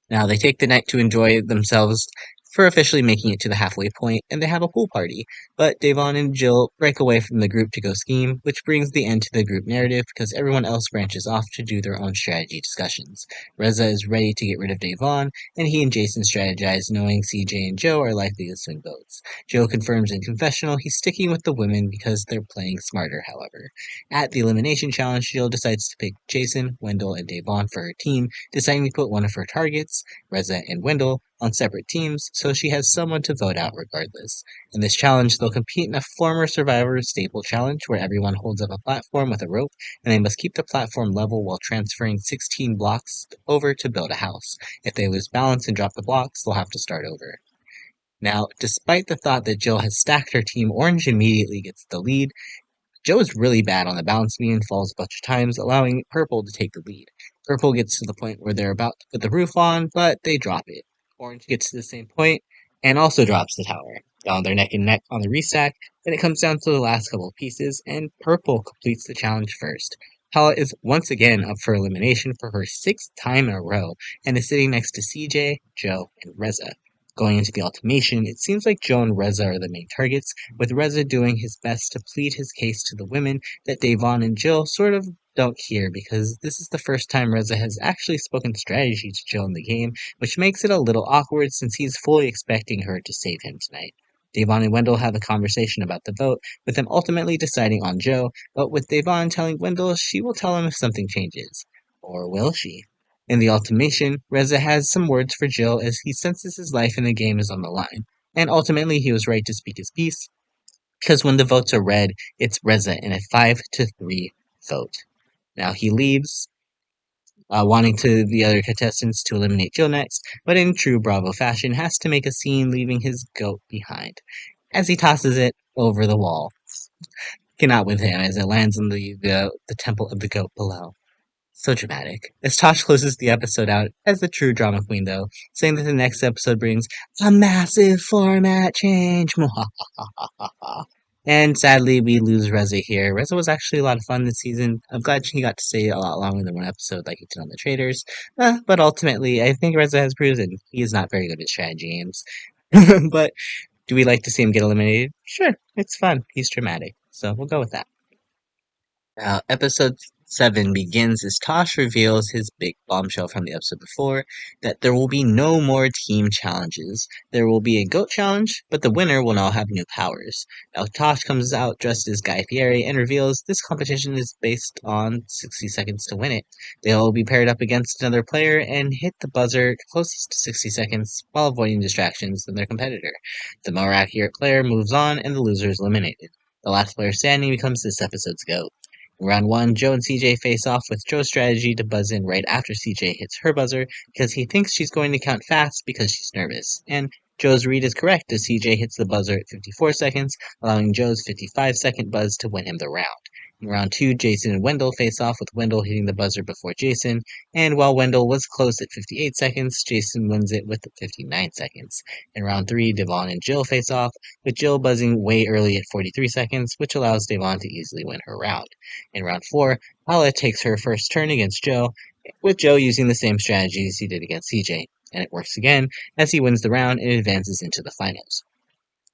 Now, they take the night to enjoy themselves for officially making it to the halfway point, and they have a pool party. But Davon and Jill break away from the group to go scheme, which brings the end to the group narrative because everyone else branches off to do their own strategy discussions. Reza is ready to get rid of Davon, and he and Jason strategize, knowing CJ and Joe are likely to swing votes. Joe confirms in confessional he's sticking with the women because they're playing smarter, however. At the elimination challenge, Jill decides to pick Jason, Wendell, and Davon for her team, deciding to put one of her targets, Reza and Wendell, on separate teams, so she has someone to vote out regardless. In this challenge, they'll compete in a former Survivor staple challenge where everyone holds up a platform with a rope, and they must keep the platform level while transferring 16 blocks over to build a house. If they lose balance and drop the blocks, they'll have to start over. Now, despite the thought that Jill has stacked her team, Orange immediately gets the lead. Joe is really bad on the balance beam and falls a bunch of times, allowing Purple to take the lead. Purple gets to the point where they're about to put the roof on, but they drop it. Orange gets to the same point and also drops the tower. Down they're neck and neck on the restack, then it comes down to the last couple of pieces, and Purple completes the challenge first. Paula is once again up for elimination for her 6th time in a row, and is sitting next to CJ, Joe, and Reza. Going into the ultimation, it seems like Joe and Reza are the main targets, with Reza doing his best to plead his case to the women that Davon and Jill sort of don't hear, because this is the first time Reza has actually spoken strategy to Jill in the game, which makes it a little awkward since he's fully expecting her to save him tonight. Davon and Wendell have a conversation about the vote, with them ultimately deciding on Joe, but with Davon telling Wendell she will tell him if something changes. Or will she? In the ultimation, Reza has some words for Jill as he senses his life in the game is on the line, and ultimately he was right to speak his piece, because when the votes are read, it's Reza in a 5-3 vote. Now he leaves, wanting to the other contestants to eliminate Jill next, but in true Bravo fashion has to make a scene leaving his goat behind, as he tosses it over the wall. Cannot with him as it lands on the temple of the goat below. So dramatic. As Tosh closes the episode out as the true drama queen, though, saying that the next episode brings a massive format change. And sadly, we lose Reza here. Reza was actually a lot of fun this season. I'm glad he got to stay a lot longer than one episode like he did on the Traders. But ultimately, I think Reza has proven he is not very good at strategy games. But do we like to see him get eliminated? Sure, it's fun. He's dramatic. So we'll go with that. Now, episode 7 begins as Tosh reveals his big bombshell from the episode before that there will be no more team challenges. There will be a GOAT challenge, but the winner will now have new powers. Now, Tosh comes out dressed as Guy Fieri and reveals this competition is based on 60 seconds to win it. They'll be paired up against another player and hit the buzzer closest to 60 seconds while avoiding distractions than their competitor. The more accurate player moves on and the loser is eliminated. The last player standing becomes this episode's GOAT. In round 1, Joe and CJ face off with Joe's strategy to buzz in right after CJ hits her buzzer because he thinks she's going to count fast because she's nervous. And Joe's read is correct as CJ hits the buzzer at 54 seconds, allowing Joe's 55-second buzz to win him the round. In round 2, Jason and Wendell face off with Wendell hitting the buzzer before Jason, and while Wendell was close at 58 seconds, Jason wins it with 59 seconds. In round 3, Devon and Jill face off, with Jill buzzing way early at 43 seconds, which allows Devon to easily win her round. In round 4, Paula takes her first turn against Joe, with Joe using the same strategies he did against CJ, and it works again as he wins the round and advances into the finals.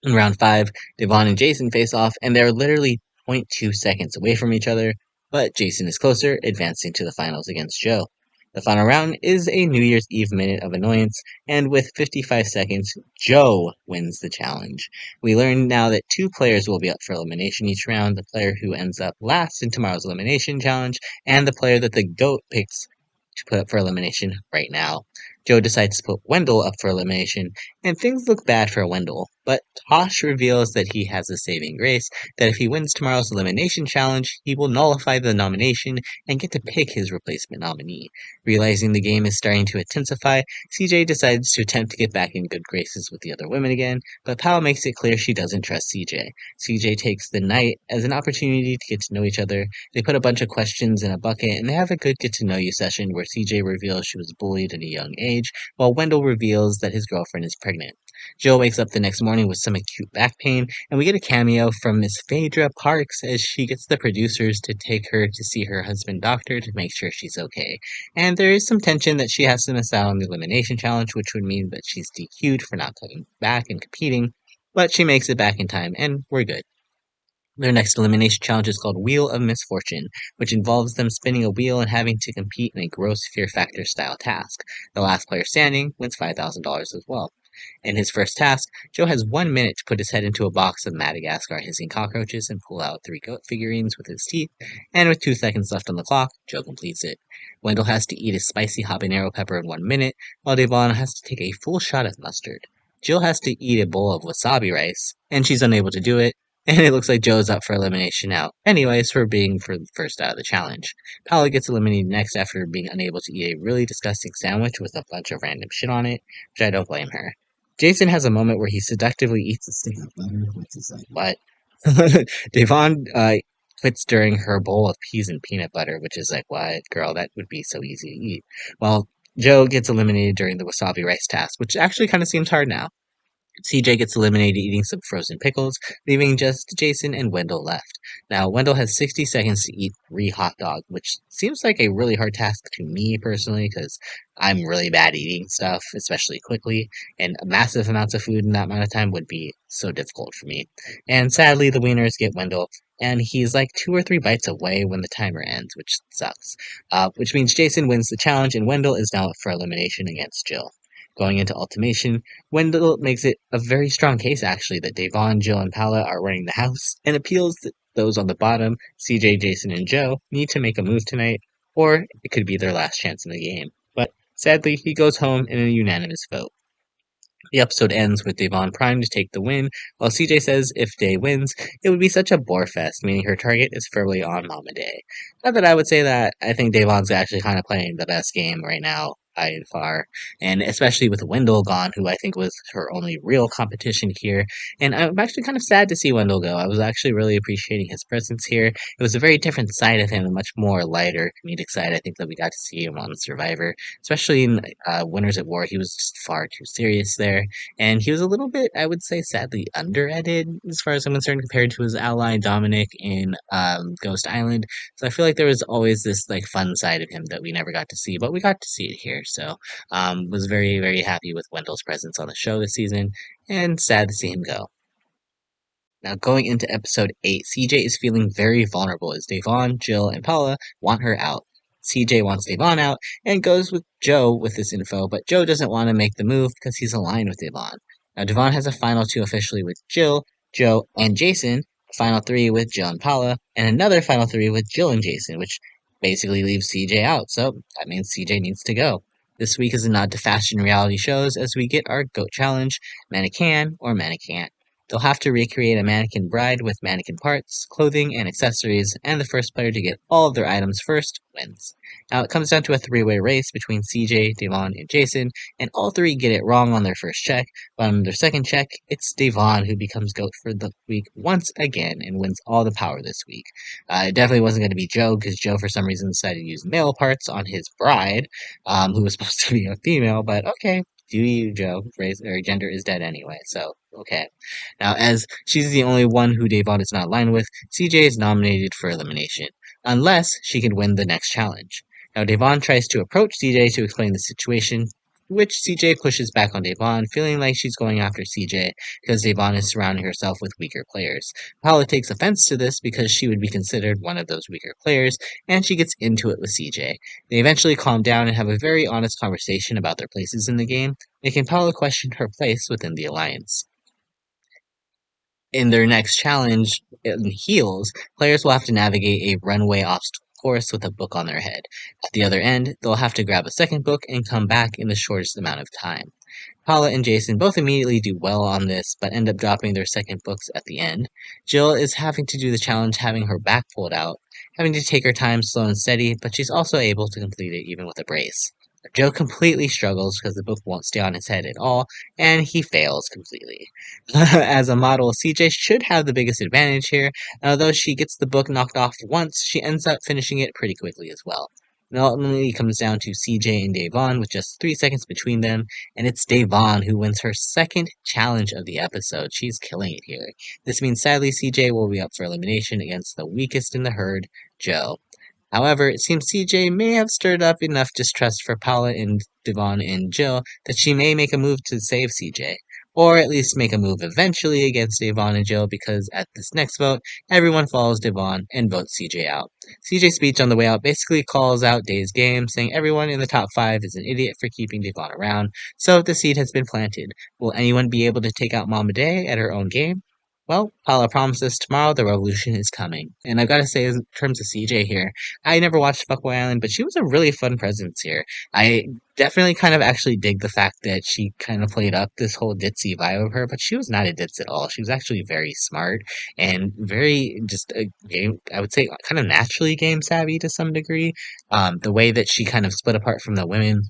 In round 5, Devon and Jason face off, and they're literally 0.2 seconds away from each other, but Jason is closer, advancing to the finals against Joe. The final round is a New Year's Eve minute of annoyance, and with 55 seconds, Joe wins the challenge. We learn now that 2 players will be up for elimination each round, the player who ends up last in tomorrow's elimination challenge, and the player that the GOAT picks to put up for elimination right now. Joe decides to put Wendell up for elimination, and things look bad for Wendell. But Tosh reveals that he has a saving grace, that if he wins tomorrow's elimination challenge, he will nullify the nomination and get to pick his replacement nominee. Realizing the game is starting to intensify, CJ decides to attempt to get back in good graces with the other women again, but Pal makes it clear she doesn't trust CJ. CJ takes the night as an opportunity to get to know each other. They put a bunch of questions in a bucket, and they have a good get to know you session where CJ reveals she was bullied at a young age, while Wendell reveals that his girlfriend is pregnant. Jill wakes up the next morning with some acute back pain, and we get a cameo from Miss Phaedra Parks as she gets the producers to take her to see her husband doctor to make sure she's okay. And there is some tension that she has to miss out on the elimination challenge, which would mean that she's DQ'd for not coming back and competing, but she makes it back in time, and we're good. Their next elimination challenge is called Wheel of Misfortune, which involves them spinning a wheel and having to compete in a gross Fear Factor style task. The last player standing wins $5,000 as well. In his first task, Joe has 1 minute to put his head into a box of Madagascar hissing cockroaches and pull out 3 goat figurines with his teeth, and with 2 seconds left on the clock, Joe completes it. Wendell has to eat a spicy habanero pepper in 1 minute, while Devon has to take a full shot of mustard. Jill has to eat a bowl of wasabi rice, and she's unable to do it, and it looks like Joe's up for elimination now, anyways, for being first out of the challenge. Paula gets eliminated next after being unable to eat a really disgusting sandwich with a bunch of random shit on it, which I don't blame her. Jason has a moment where he seductively eats a stick of butter, which is like, what? Devon quits during her bowl of peas and peanut butter, which is like, what? Girl, that would be so easy to eat. Well, Joe gets eliminated during the wasabi rice task, which actually kind of seems hard now. CJ gets eliminated eating some frozen pickles, leaving just Jason and Wendell left. Now, Wendell has 60 seconds to eat 3 hot dogs, which seems like a really hard task to me personally, because I'm really bad at eating stuff, especially quickly, and massive amounts of food in that amount of time would be so difficult for me. And sadly, the winners get Wendell, and he's like 2 or 3 bites away when the timer ends, which sucks. Which means Jason wins the challenge, and Wendell is now up for elimination against Jill. Going into ultimation, Wendell makes it a very strong case, actually, that Devon, Jill, and Paula are running the house, and appeals that those on the bottom, CJ, Jason, and Joe, need to make a move tonight, or it could be their last chance in the game. But sadly, he goes home in a unanimous vote. The episode ends with Devon primed to take the win, while CJ says if Day wins, it would be such a bore fest, meaning her target is firmly on Mama Day. Not that I would say that, I think Devon's actually kind of playing the best game right now by far, and especially with Wendell gone, who I think was her only real competition here. And I'm actually kind of sad to see Wendell go. I was actually really appreciating his presence here. It was a very different side of him, a much more lighter comedic side. I think that we got to see him on Survivor, especially in Winners at War. He was just far too serious there, and he was a little bit, I would say, sadly under-edited as far as I'm concerned compared to his ally Dominic in Ghost Island. So I feel like there was always this like fun side of him that we never got to see, but we got to see it here. So was very, very happy with Wendell's presence on the show this season, and sad to see him go. Now, going into episode 8, CJ is feeling very vulnerable as Devon, Jill, and Paula want her out. CJ wants Devon out and goes with Joe with this info, but Joe doesn't want to make the move because he's aligned with Devon. Now, Devon has a final 2 officially with Jill, Joe, and Jason, a final 3 with Jill and Paula, and another final 3 with Jill and Jason, which basically leaves CJ out, so that means CJ needs to go. This week is a nod to fashion reality shows as we get our GOAT challenge, Mannequin or Mannequin. They'll have to recreate a mannequin bride with mannequin parts, clothing, and accessories, and the first player to get all of their items first wins. Now, it comes down to a 3-way race between CJ, Devon, and Jason, and all 3 get it wrong on their first check, but on their second check, it's Devon who becomes GOAT for the week once again and wins all the power this week. It definitely wasn't going to be Joe, because Joe, for some reason, decided to use male parts on his bride, who was supposed to be a female, but okay. Do you, Joe? Race or gender is dead anyway, so okay. Now, as she's the only one who Devon is not aligned with, CJ is nominated for elimination, unless she can win the next challenge. Now, Devon tries to approach CJ to explain the situation, which CJ pushes back on Devon, feeling like she's going after CJ because Devon is surrounding herself with weaker players. Paula takes offense to this because she would be considered one of those weaker players, and she gets into it with CJ. They eventually calm down and have a very honest conversation about their places in the game, making Paula question her place within the Alliance. In their next challenge in Heels, players will have to navigate a runway obstacle course with a book on their head. At the other end, they'll have to grab a second book and come back in the shortest amount of time. Paula and Jason both immediately do well on this, but end up dropping their second books at the end. Jill is having to do the challenge having her back pulled out, having to take her time slow and steady, but she's also able to complete it even with a brace. Joe completely struggles because the book won't stay on his head at all, and he fails completely. As a model, CJ should have the biggest advantage here, and although she gets the book knocked off once, she ends up finishing it pretty quickly as well. It ultimately comes down to CJ and Davon with just 3 seconds between them, and it's Davon who wins her second challenge of the episode. She's killing it here. This means sadly CJ will be up for elimination against the weakest in the herd, Joe. However, it seems CJ may have stirred up enough distrust for Paula and Devon and Jill that she may make a move to save CJ, or at least make a move eventually against Devon and Jill because at this next vote, everyone follows Devon and votes CJ out. CJ's speech on the way out basically calls out Day's game, saying everyone in the top 5 is an idiot for keeping Devon around, so the seed has been planted. Will anyone be able to take out Mama Day at her own game? Well, Paula promises tomorrow the revolution is coming. And I've got to say, in terms of CJ here, I never watched Fuckboy Island, but she was a really fun presence here. I definitely kind of actually dig the fact that she kind of played up this whole ditzy vibe of her, but she was not a ditz at all. She was actually very smart and very just a game, I would say, kind of naturally game savvy to some degree. The way that she kind of split apart from the women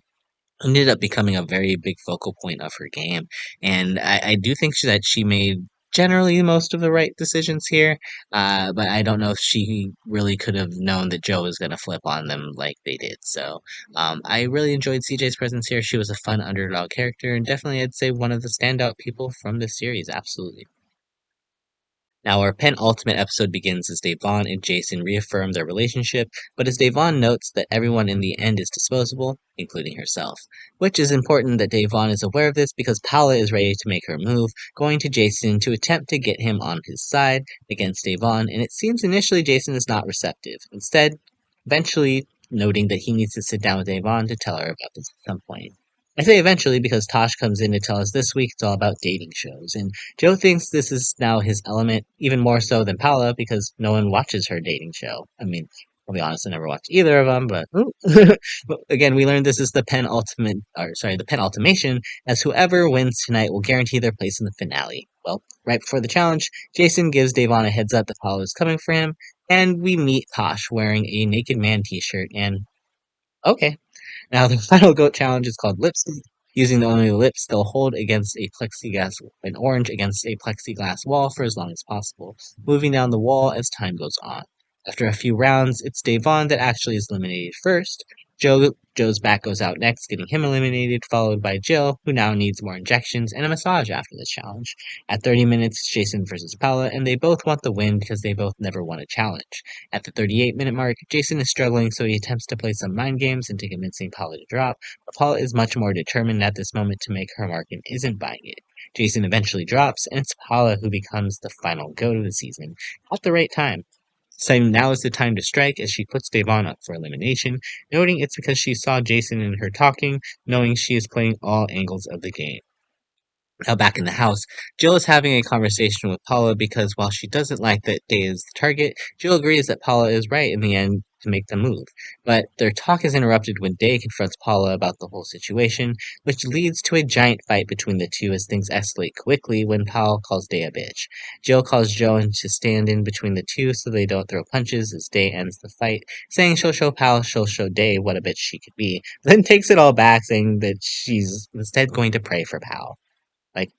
ended up becoming a very big focal point of her game. And I do think that she made generally most of the right decisions here, but I don't know if she really could have known that Joe was going to flip on them like they did. So I really enjoyed CJ's presence here. She was a fun underdog character, and definitely I'd say one of the standout people from this series, absolutely. Now, our penultimate episode begins as Devon and Jason reaffirm their relationship, but as Devon notes that everyone in the end is disposable, including herself. Which is important that Devon is aware of this because Paula is ready to make her move, going to Jason to attempt to get him on his side against Devon, and it seems initially Jason is not receptive. Instead, eventually noting that he needs to sit down with Devon to tell her about this at some point. I say eventually because Tosh comes in to tell us this week it's all about dating shows, and Joe thinks this is now his element, even more so than Paula, because no one watches her dating show. I mean, I'll be honest, I never watched either of them, but, but again, we learned this is the the penultimation, as whoever wins tonight will guarantee their place in the finale. Well, right before the challenge, Jason gives Davon a heads up that Paula is coming for him, and we meet Tosh wearing a Naked Man t-shirt, and okay. Now, the final goat challenge is called Lips, using the only lips they'll hold against an orange against a plexiglass wall for as long as possible, moving down the wall as time goes on. After a few rounds, it's Davon that actually is eliminated first. Joe's back goes out next, getting him eliminated, followed by Jill, who now needs more injections and a massage after this challenge. At 30 minutes, Jason versus Paula, and they both want the win because they both never won a challenge. At the 38-minute mark, Jason is struggling, so he attempts to play some mind games into convincing Paula to drop, but Paula is much more determined at this moment to make her mark and isn't buying it. Jason eventually drops, and it's Paula who becomes the final goat of the season, at the right time. Saying now is the time to strike as she puts Devon up for elimination, noting it's because she saw Jason and her talking, knowing she is playing all angles of the game. Now back in the house, Jill is having a conversation with Paula because while she doesn't like that Day is the target, Jill agrees that Paula is right in the end to make the move. But their talk is interrupted when Day confronts Paula about the whole situation, which leads to a giant fight between the two as things escalate quickly when Paula calls Day a bitch. Jill calls Joe in to stand in between the two so they don't throw punches as Day ends the fight, saying she'll show Day what a bitch she could be, then takes it all back saying that she's instead going to pray for Pal. Like,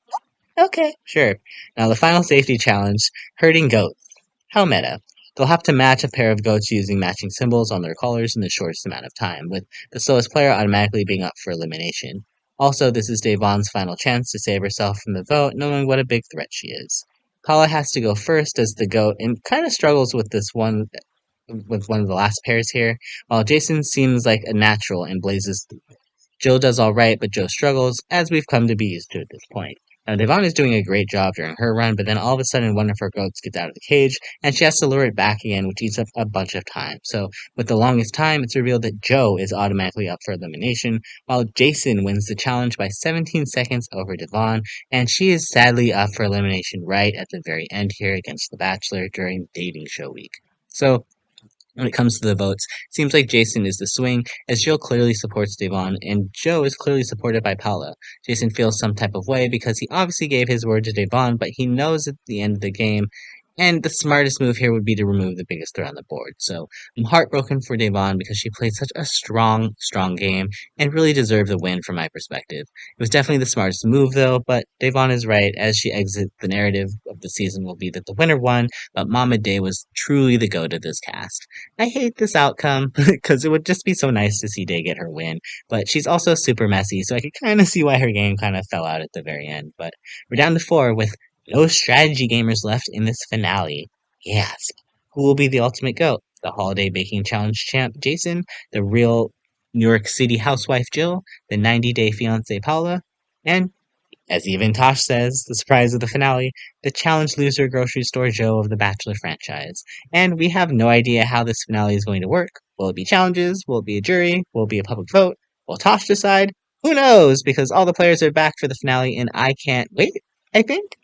okay, sure. Now the final safety challenge, herding goats. How meta. They'll have to match a pair of goats using matching symbols on their collars in the shortest amount of time, with the slowest player automatically being up for elimination. Also, this is Devon's final chance to save herself from the vote, knowing what a big threat she is. Paula has to go first as the goat and kind of struggles with one of the last pairs here, while Jason seems like a natural and blazes. Jill does all right, but Joe struggles, as we've come to be used to at this point. Now, Devon is doing a great job during her run, but then all of a sudden one of her goats gets out of the cage, and she has to lure it back again, which eats up a bunch of time. So, with the longest time, it's revealed that Joe is automatically up for elimination, while Jason wins the challenge by 17 seconds over Devon, and she is sadly up for elimination right at the very end here against The Bachelor during dating show week. So, When it comes to the votes, it seems like Jason is the swing, as Jill clearly supports Devon, and Joe is clearly supported by Paula. Jason feels some type of way because he obviously gave his word to Devon, but he knows at the end of the game, and the smartest move here would be to remove the biggest threat on the board. So I'm heartbroken for Devon because she played such a strong game and really deserved the win from my perspective. It was definitely the smartest move though, but Devon is right. As she exits, the narrative of the season will be that the winner won, but Mama Day was truly the goat of this cast. I hate this outcome because it would just be so nice to see Day get her win, but she's also super messy, so I could kind of see why her game kind of fell out at the very end. But we're down to four with no strategy gamers left in this finale. Yes. Who will be the ultimate GOAT? The Holiday Baking Challenge champ Jason, the real New York City housewife Jill, the 90-day fiance Paula, and as even Tosh says, the surprise of the finale, the challenge loser grocery store Joe of the Bachelor franchise. And we have no idea how this finale is going to work. Will it be challenges? Will it be a jury? Will it be a public vote? Will Tosh decide? Who knows? Because all the players are back for the finale and I can't wait, I think.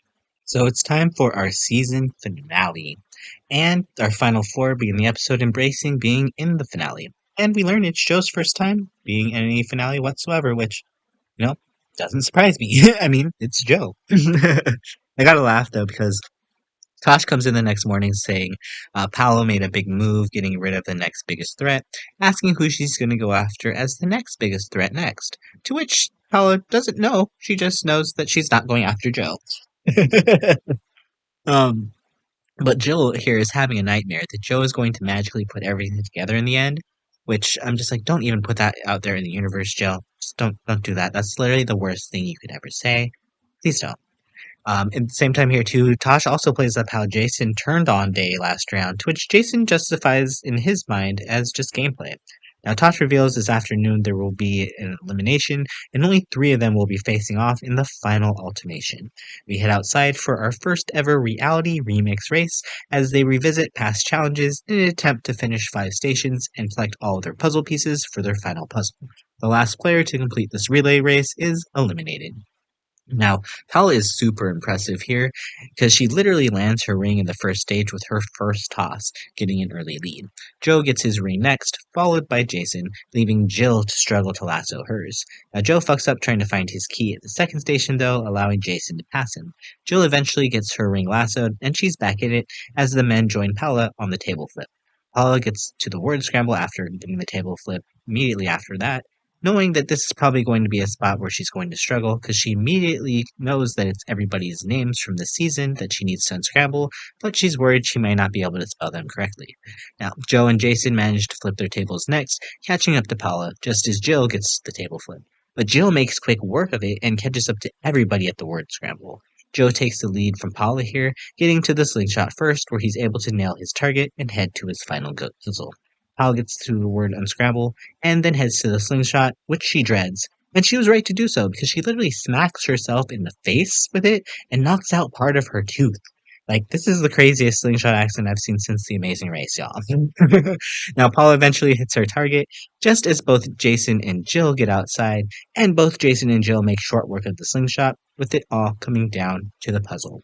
So it's time for our season finale. And our final four begin the episode embracing being in the finale. And we learn it's Joe's first time being in any finale whatsoever, which doesn't surprise me. I mean, it's Joe. I gotta laugh though because Tosh comes in the next morning saying Paolo made a big move getting rid of the next biggest threat, asking who she's going to go after as the next biggest threat next. To which Paolo doesn't know. She just knows that she's not going after Joe. um, but Jill here is having a nightmare that Joe is going to magically put everything together in the end. Which I'm just like, don't even put that out there in the universe, Jill. Just don't do that. That's literally the worst thing you could ever say. Please don't. At the same time here too, Tosh also plays up how Jason turned on Day last round, to which Jason justifies in his mind as just gameplay. Now Tosh reveals this afternoon there will be an elimination, and only three of them will be facing off in the final ultimation. We head outside for our first ever reality remix race as they revisit past challenges in an attempt to finish 5 stations and collect all of their puzzle pieces for their final puzzle. The last player to complete this relay race is eliminated. Now, Paula is super impressive here because she literally lands her ring in the first stage with her first toss, getting an early lead. Joe gets his ring next, followed by Jason, leaving Jill to struggle to lasso hers. Now, Joe fucks up trying to find his key at the second station, though, allowing Jason to pass him. Jill eventually gets her ring lassoed, and she's back in it as the men join Paula on the table flip. Paula gets to the word scramble after getting the table flip immediately after that, knowing that this is probably going to be a spot where she's going to struggle because she immediately knows that it's everybody's names from the season that she needs to unscramble, but she's worried she might not be able to spell them correctly. Now, Joe and Jason manage to flip their tables next, catching up to Paula just as Jill gets the table flip. But Jill makes quick work of it and catches up to everybody at the word scramble. Joe takes the lead from Paula here, getting to the slingshot first, where he's able to nail his target and head to his final puzzle. Paula gets to the word unscramble, and then heads to the slingshot, which she dreads. And she was right to do so, because she literally smacks herself in the face with it and knocks out part of her tooth. Like, this is the craziest slingshot accident I've seen since The Amazing Race, y'all. Now, Paul eventually hits her target, just as both Jason and Jill get outside, and both Jason and Jill make short work of the slingshot, with it all coming down to the puzzle.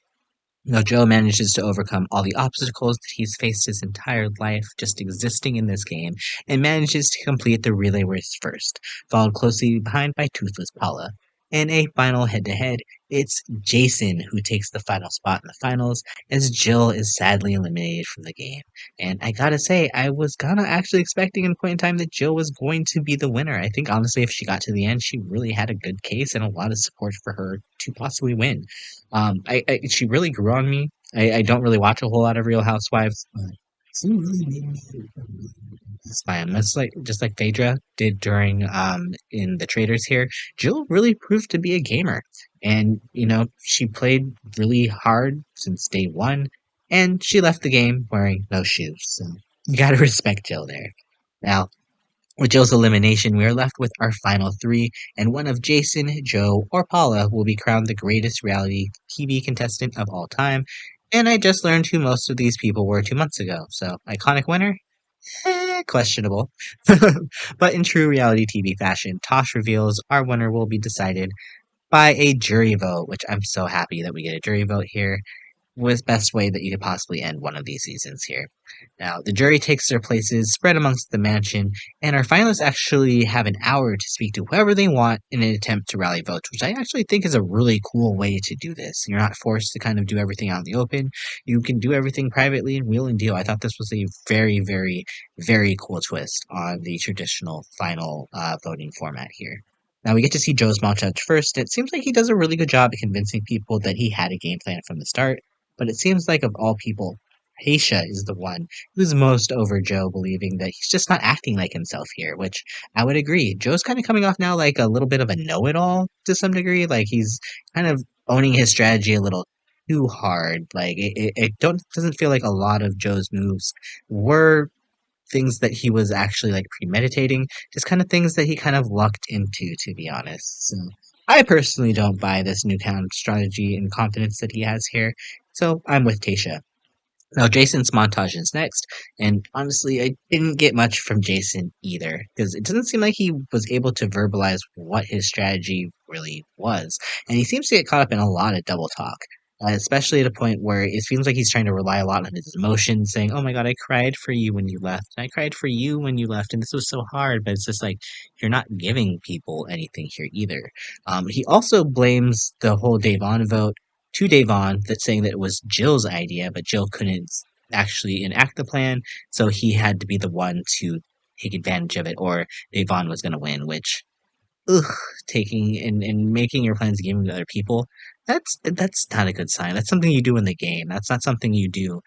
Now, Joe manages to overcome all the obstacles that he's faced his entire life just existing in this game and manages to complete the relay race first, followed closely behind by Toothless Paula. In a final head to head, it's Jason who takes the final spot in the finals as Jill is sadly eliminated from the game. And I gotta say, I was kinda actually expecting at a point in time that Jill was going to be the winner. I think honestly, if she got to the end, she really had a good case and a lot of support for her to possibly win. She really grew on me. I don't really watch a whole lot of Real Housewives, but she really made me fan. That's like just like Phaedra did during in the Traders here. Jill really proved to be a gamer, and she played really hard since day one, and she left the game wearing no shoes. So you gotta respect Jill there. Now, with Jill's elimination, we are left with our final three, and one of Jason, Joe, or Paula will be crowned the greatest reality TV contestant of all time. And I just learned who most of these people were 2 months ago. So, iconic winner? Questionable. But in true reality TV fashion, Tosh reveals our winner will be decided by a jury vote, which I'm so happy that we get a jury vote here. was best way that you could possibly end one of these seasons here. Now, the jury takes their places spread amongst the mansion, and our finalists actually have an hour to speak to whoever they want in an attempt to rally votes, which I actually think is a really cool way to do this. You're not forced to kind of do everything out in the open. You can do everything privately and wheel and deal. I thought this was a very, very, very cool twist on the traditional final voting format here. Now we get to see Joe's montage first. It seems like he does a really good job at convincing people that he had a game plan from the start, but it seems like of all people, Haisha is the one who's most over Joe, believing that he's just not acting like himself here, which I would agree. Joe's kind of coming off now like a little bit of a know-it-all to some degree. Like he's kind of owning his strategy a little too hard. Like it don't doesn't feel like a lot of Joe's moves were things that he was actually like premeditating, just kind of things that he kind of lucked into, to be honest. So I personally don't buy this newfound strategy and confidence that he has here. So I'm with Tasha. Now, Jason's montage is next, and honestly, I didn't get much from Jason either, because it doesn't seem like he was able to verbalize what his strategy really was, and he seems to get caught up in a lot of double talk, especially at a point where it seems like he's trying to rely a lot on his emotions, saying, "Oh my god, I cried for you when you left, I cried for you when you left, and this was so hard," but it's just like, you're not giving people anything here either. He also blames the whole Davon vote to Davon that saying that it was Jill's idea, but Jill couldn't actually enact the plan, so he had to be the one to take advantage of it, or Davon was going to win. Which, ugh, taking and making your plans giving to other people, that's not a good sign. That's something you do in the game. That's not something you do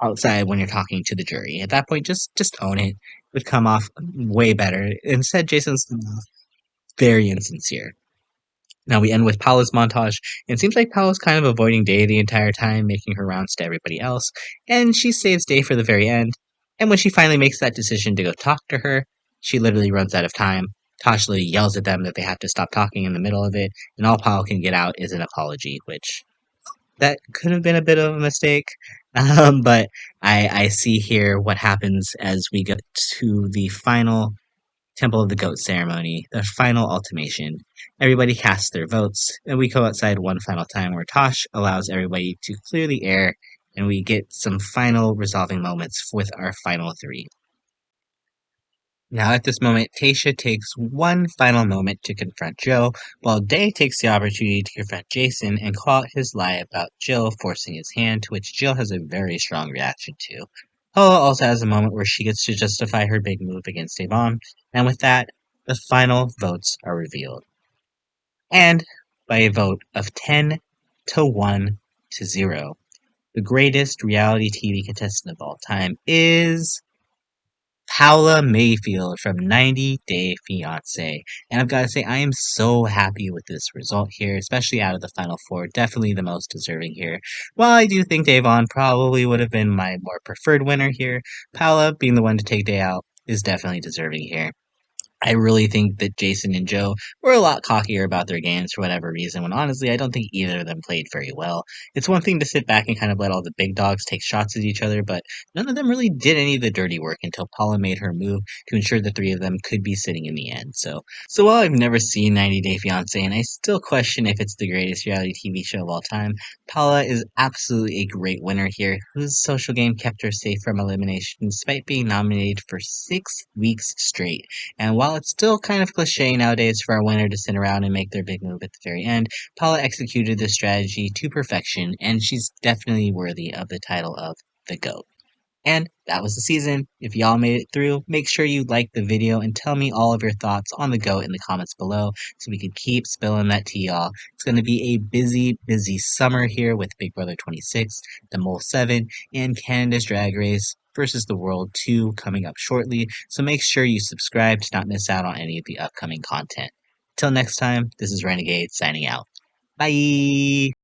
outside when you're talking to the jury. At that point, just own it. It would come off way better. Instead, Jason's very insincere. Now we end with Paula's montage, and it seems like Paula's kind of avoiding Day the entire time, making her rounds to everybody else, and she saves Day for the very end. And when she finally makes that decision to go talk to her, she literally runs out of time. Tasha literally yells at them that they have to stop talking in the middle of it, and all Paula can get out is an apology, which that could have been a bit of a mistake. But I see here what happens as we get to the final Temple of the Goat ceremony, the final ultimation. Everybody casts their votes, and we go outside one final time where Tosh allows everybody to clear the air, and we get some final resolving moments with our final three. Now, at this moment, Tasha takes one final moment to confront Joe, while Day takes the opportunity to confront Jason and call out his lie about Jill forcing his hand, to which Jill has a very strong reaction to. Paula also has a moment where she gets to justify her big move against Avon, and with that, the final votes are revealed. And by a vote of 10 to 1 to 0, the greatest reality TV contestant of all time is Paula Mayfield from 90 Day Fiancé. And I've got to say, I am so happy with this result here, especially out of the final four. Definitely the most deserving here. While I do think Davon probably would have been my more preferred winner here, Paula, being the one to take Day out, is definitely deserving here. I really think that Jason and Joe were a lot cockier about their games for whatever reason, when honestly I don't think either of them played very well. It's one thing to sit back and kind of let all the big dogs take shots at each other, but none of them really did any of the dirty work until Paula made her move to ensure the three of them could be sitting in the end. So while I've never seen 90 Day Fiancé and I still question if it's the greatest reality TV show of all time, Paula is absolutely a great winner here, whose social game kept her safe from elimination despite being nominated for 6 weeks straight. And while it's still kind of cliche nowadays for a winner to sit around and make their big move at the very end, Paula executed this strategy to perfection, and she's definitely worthy of the title of the GOAT. And that was the season. If y'all made it through, make sure you like the video and tell me all of your thoughts on the GOAT in the comments below so we can keep spilling that tea, y'all. It's going to be a busy, busy summer here with Big Brother 26, The Mole 7, and Canada's Drag Race versus the World 2 coming up shortly, so make sure you subscribe to not miss out on any of the upcoming content. Till next time, this is Renegade signing out. Bye!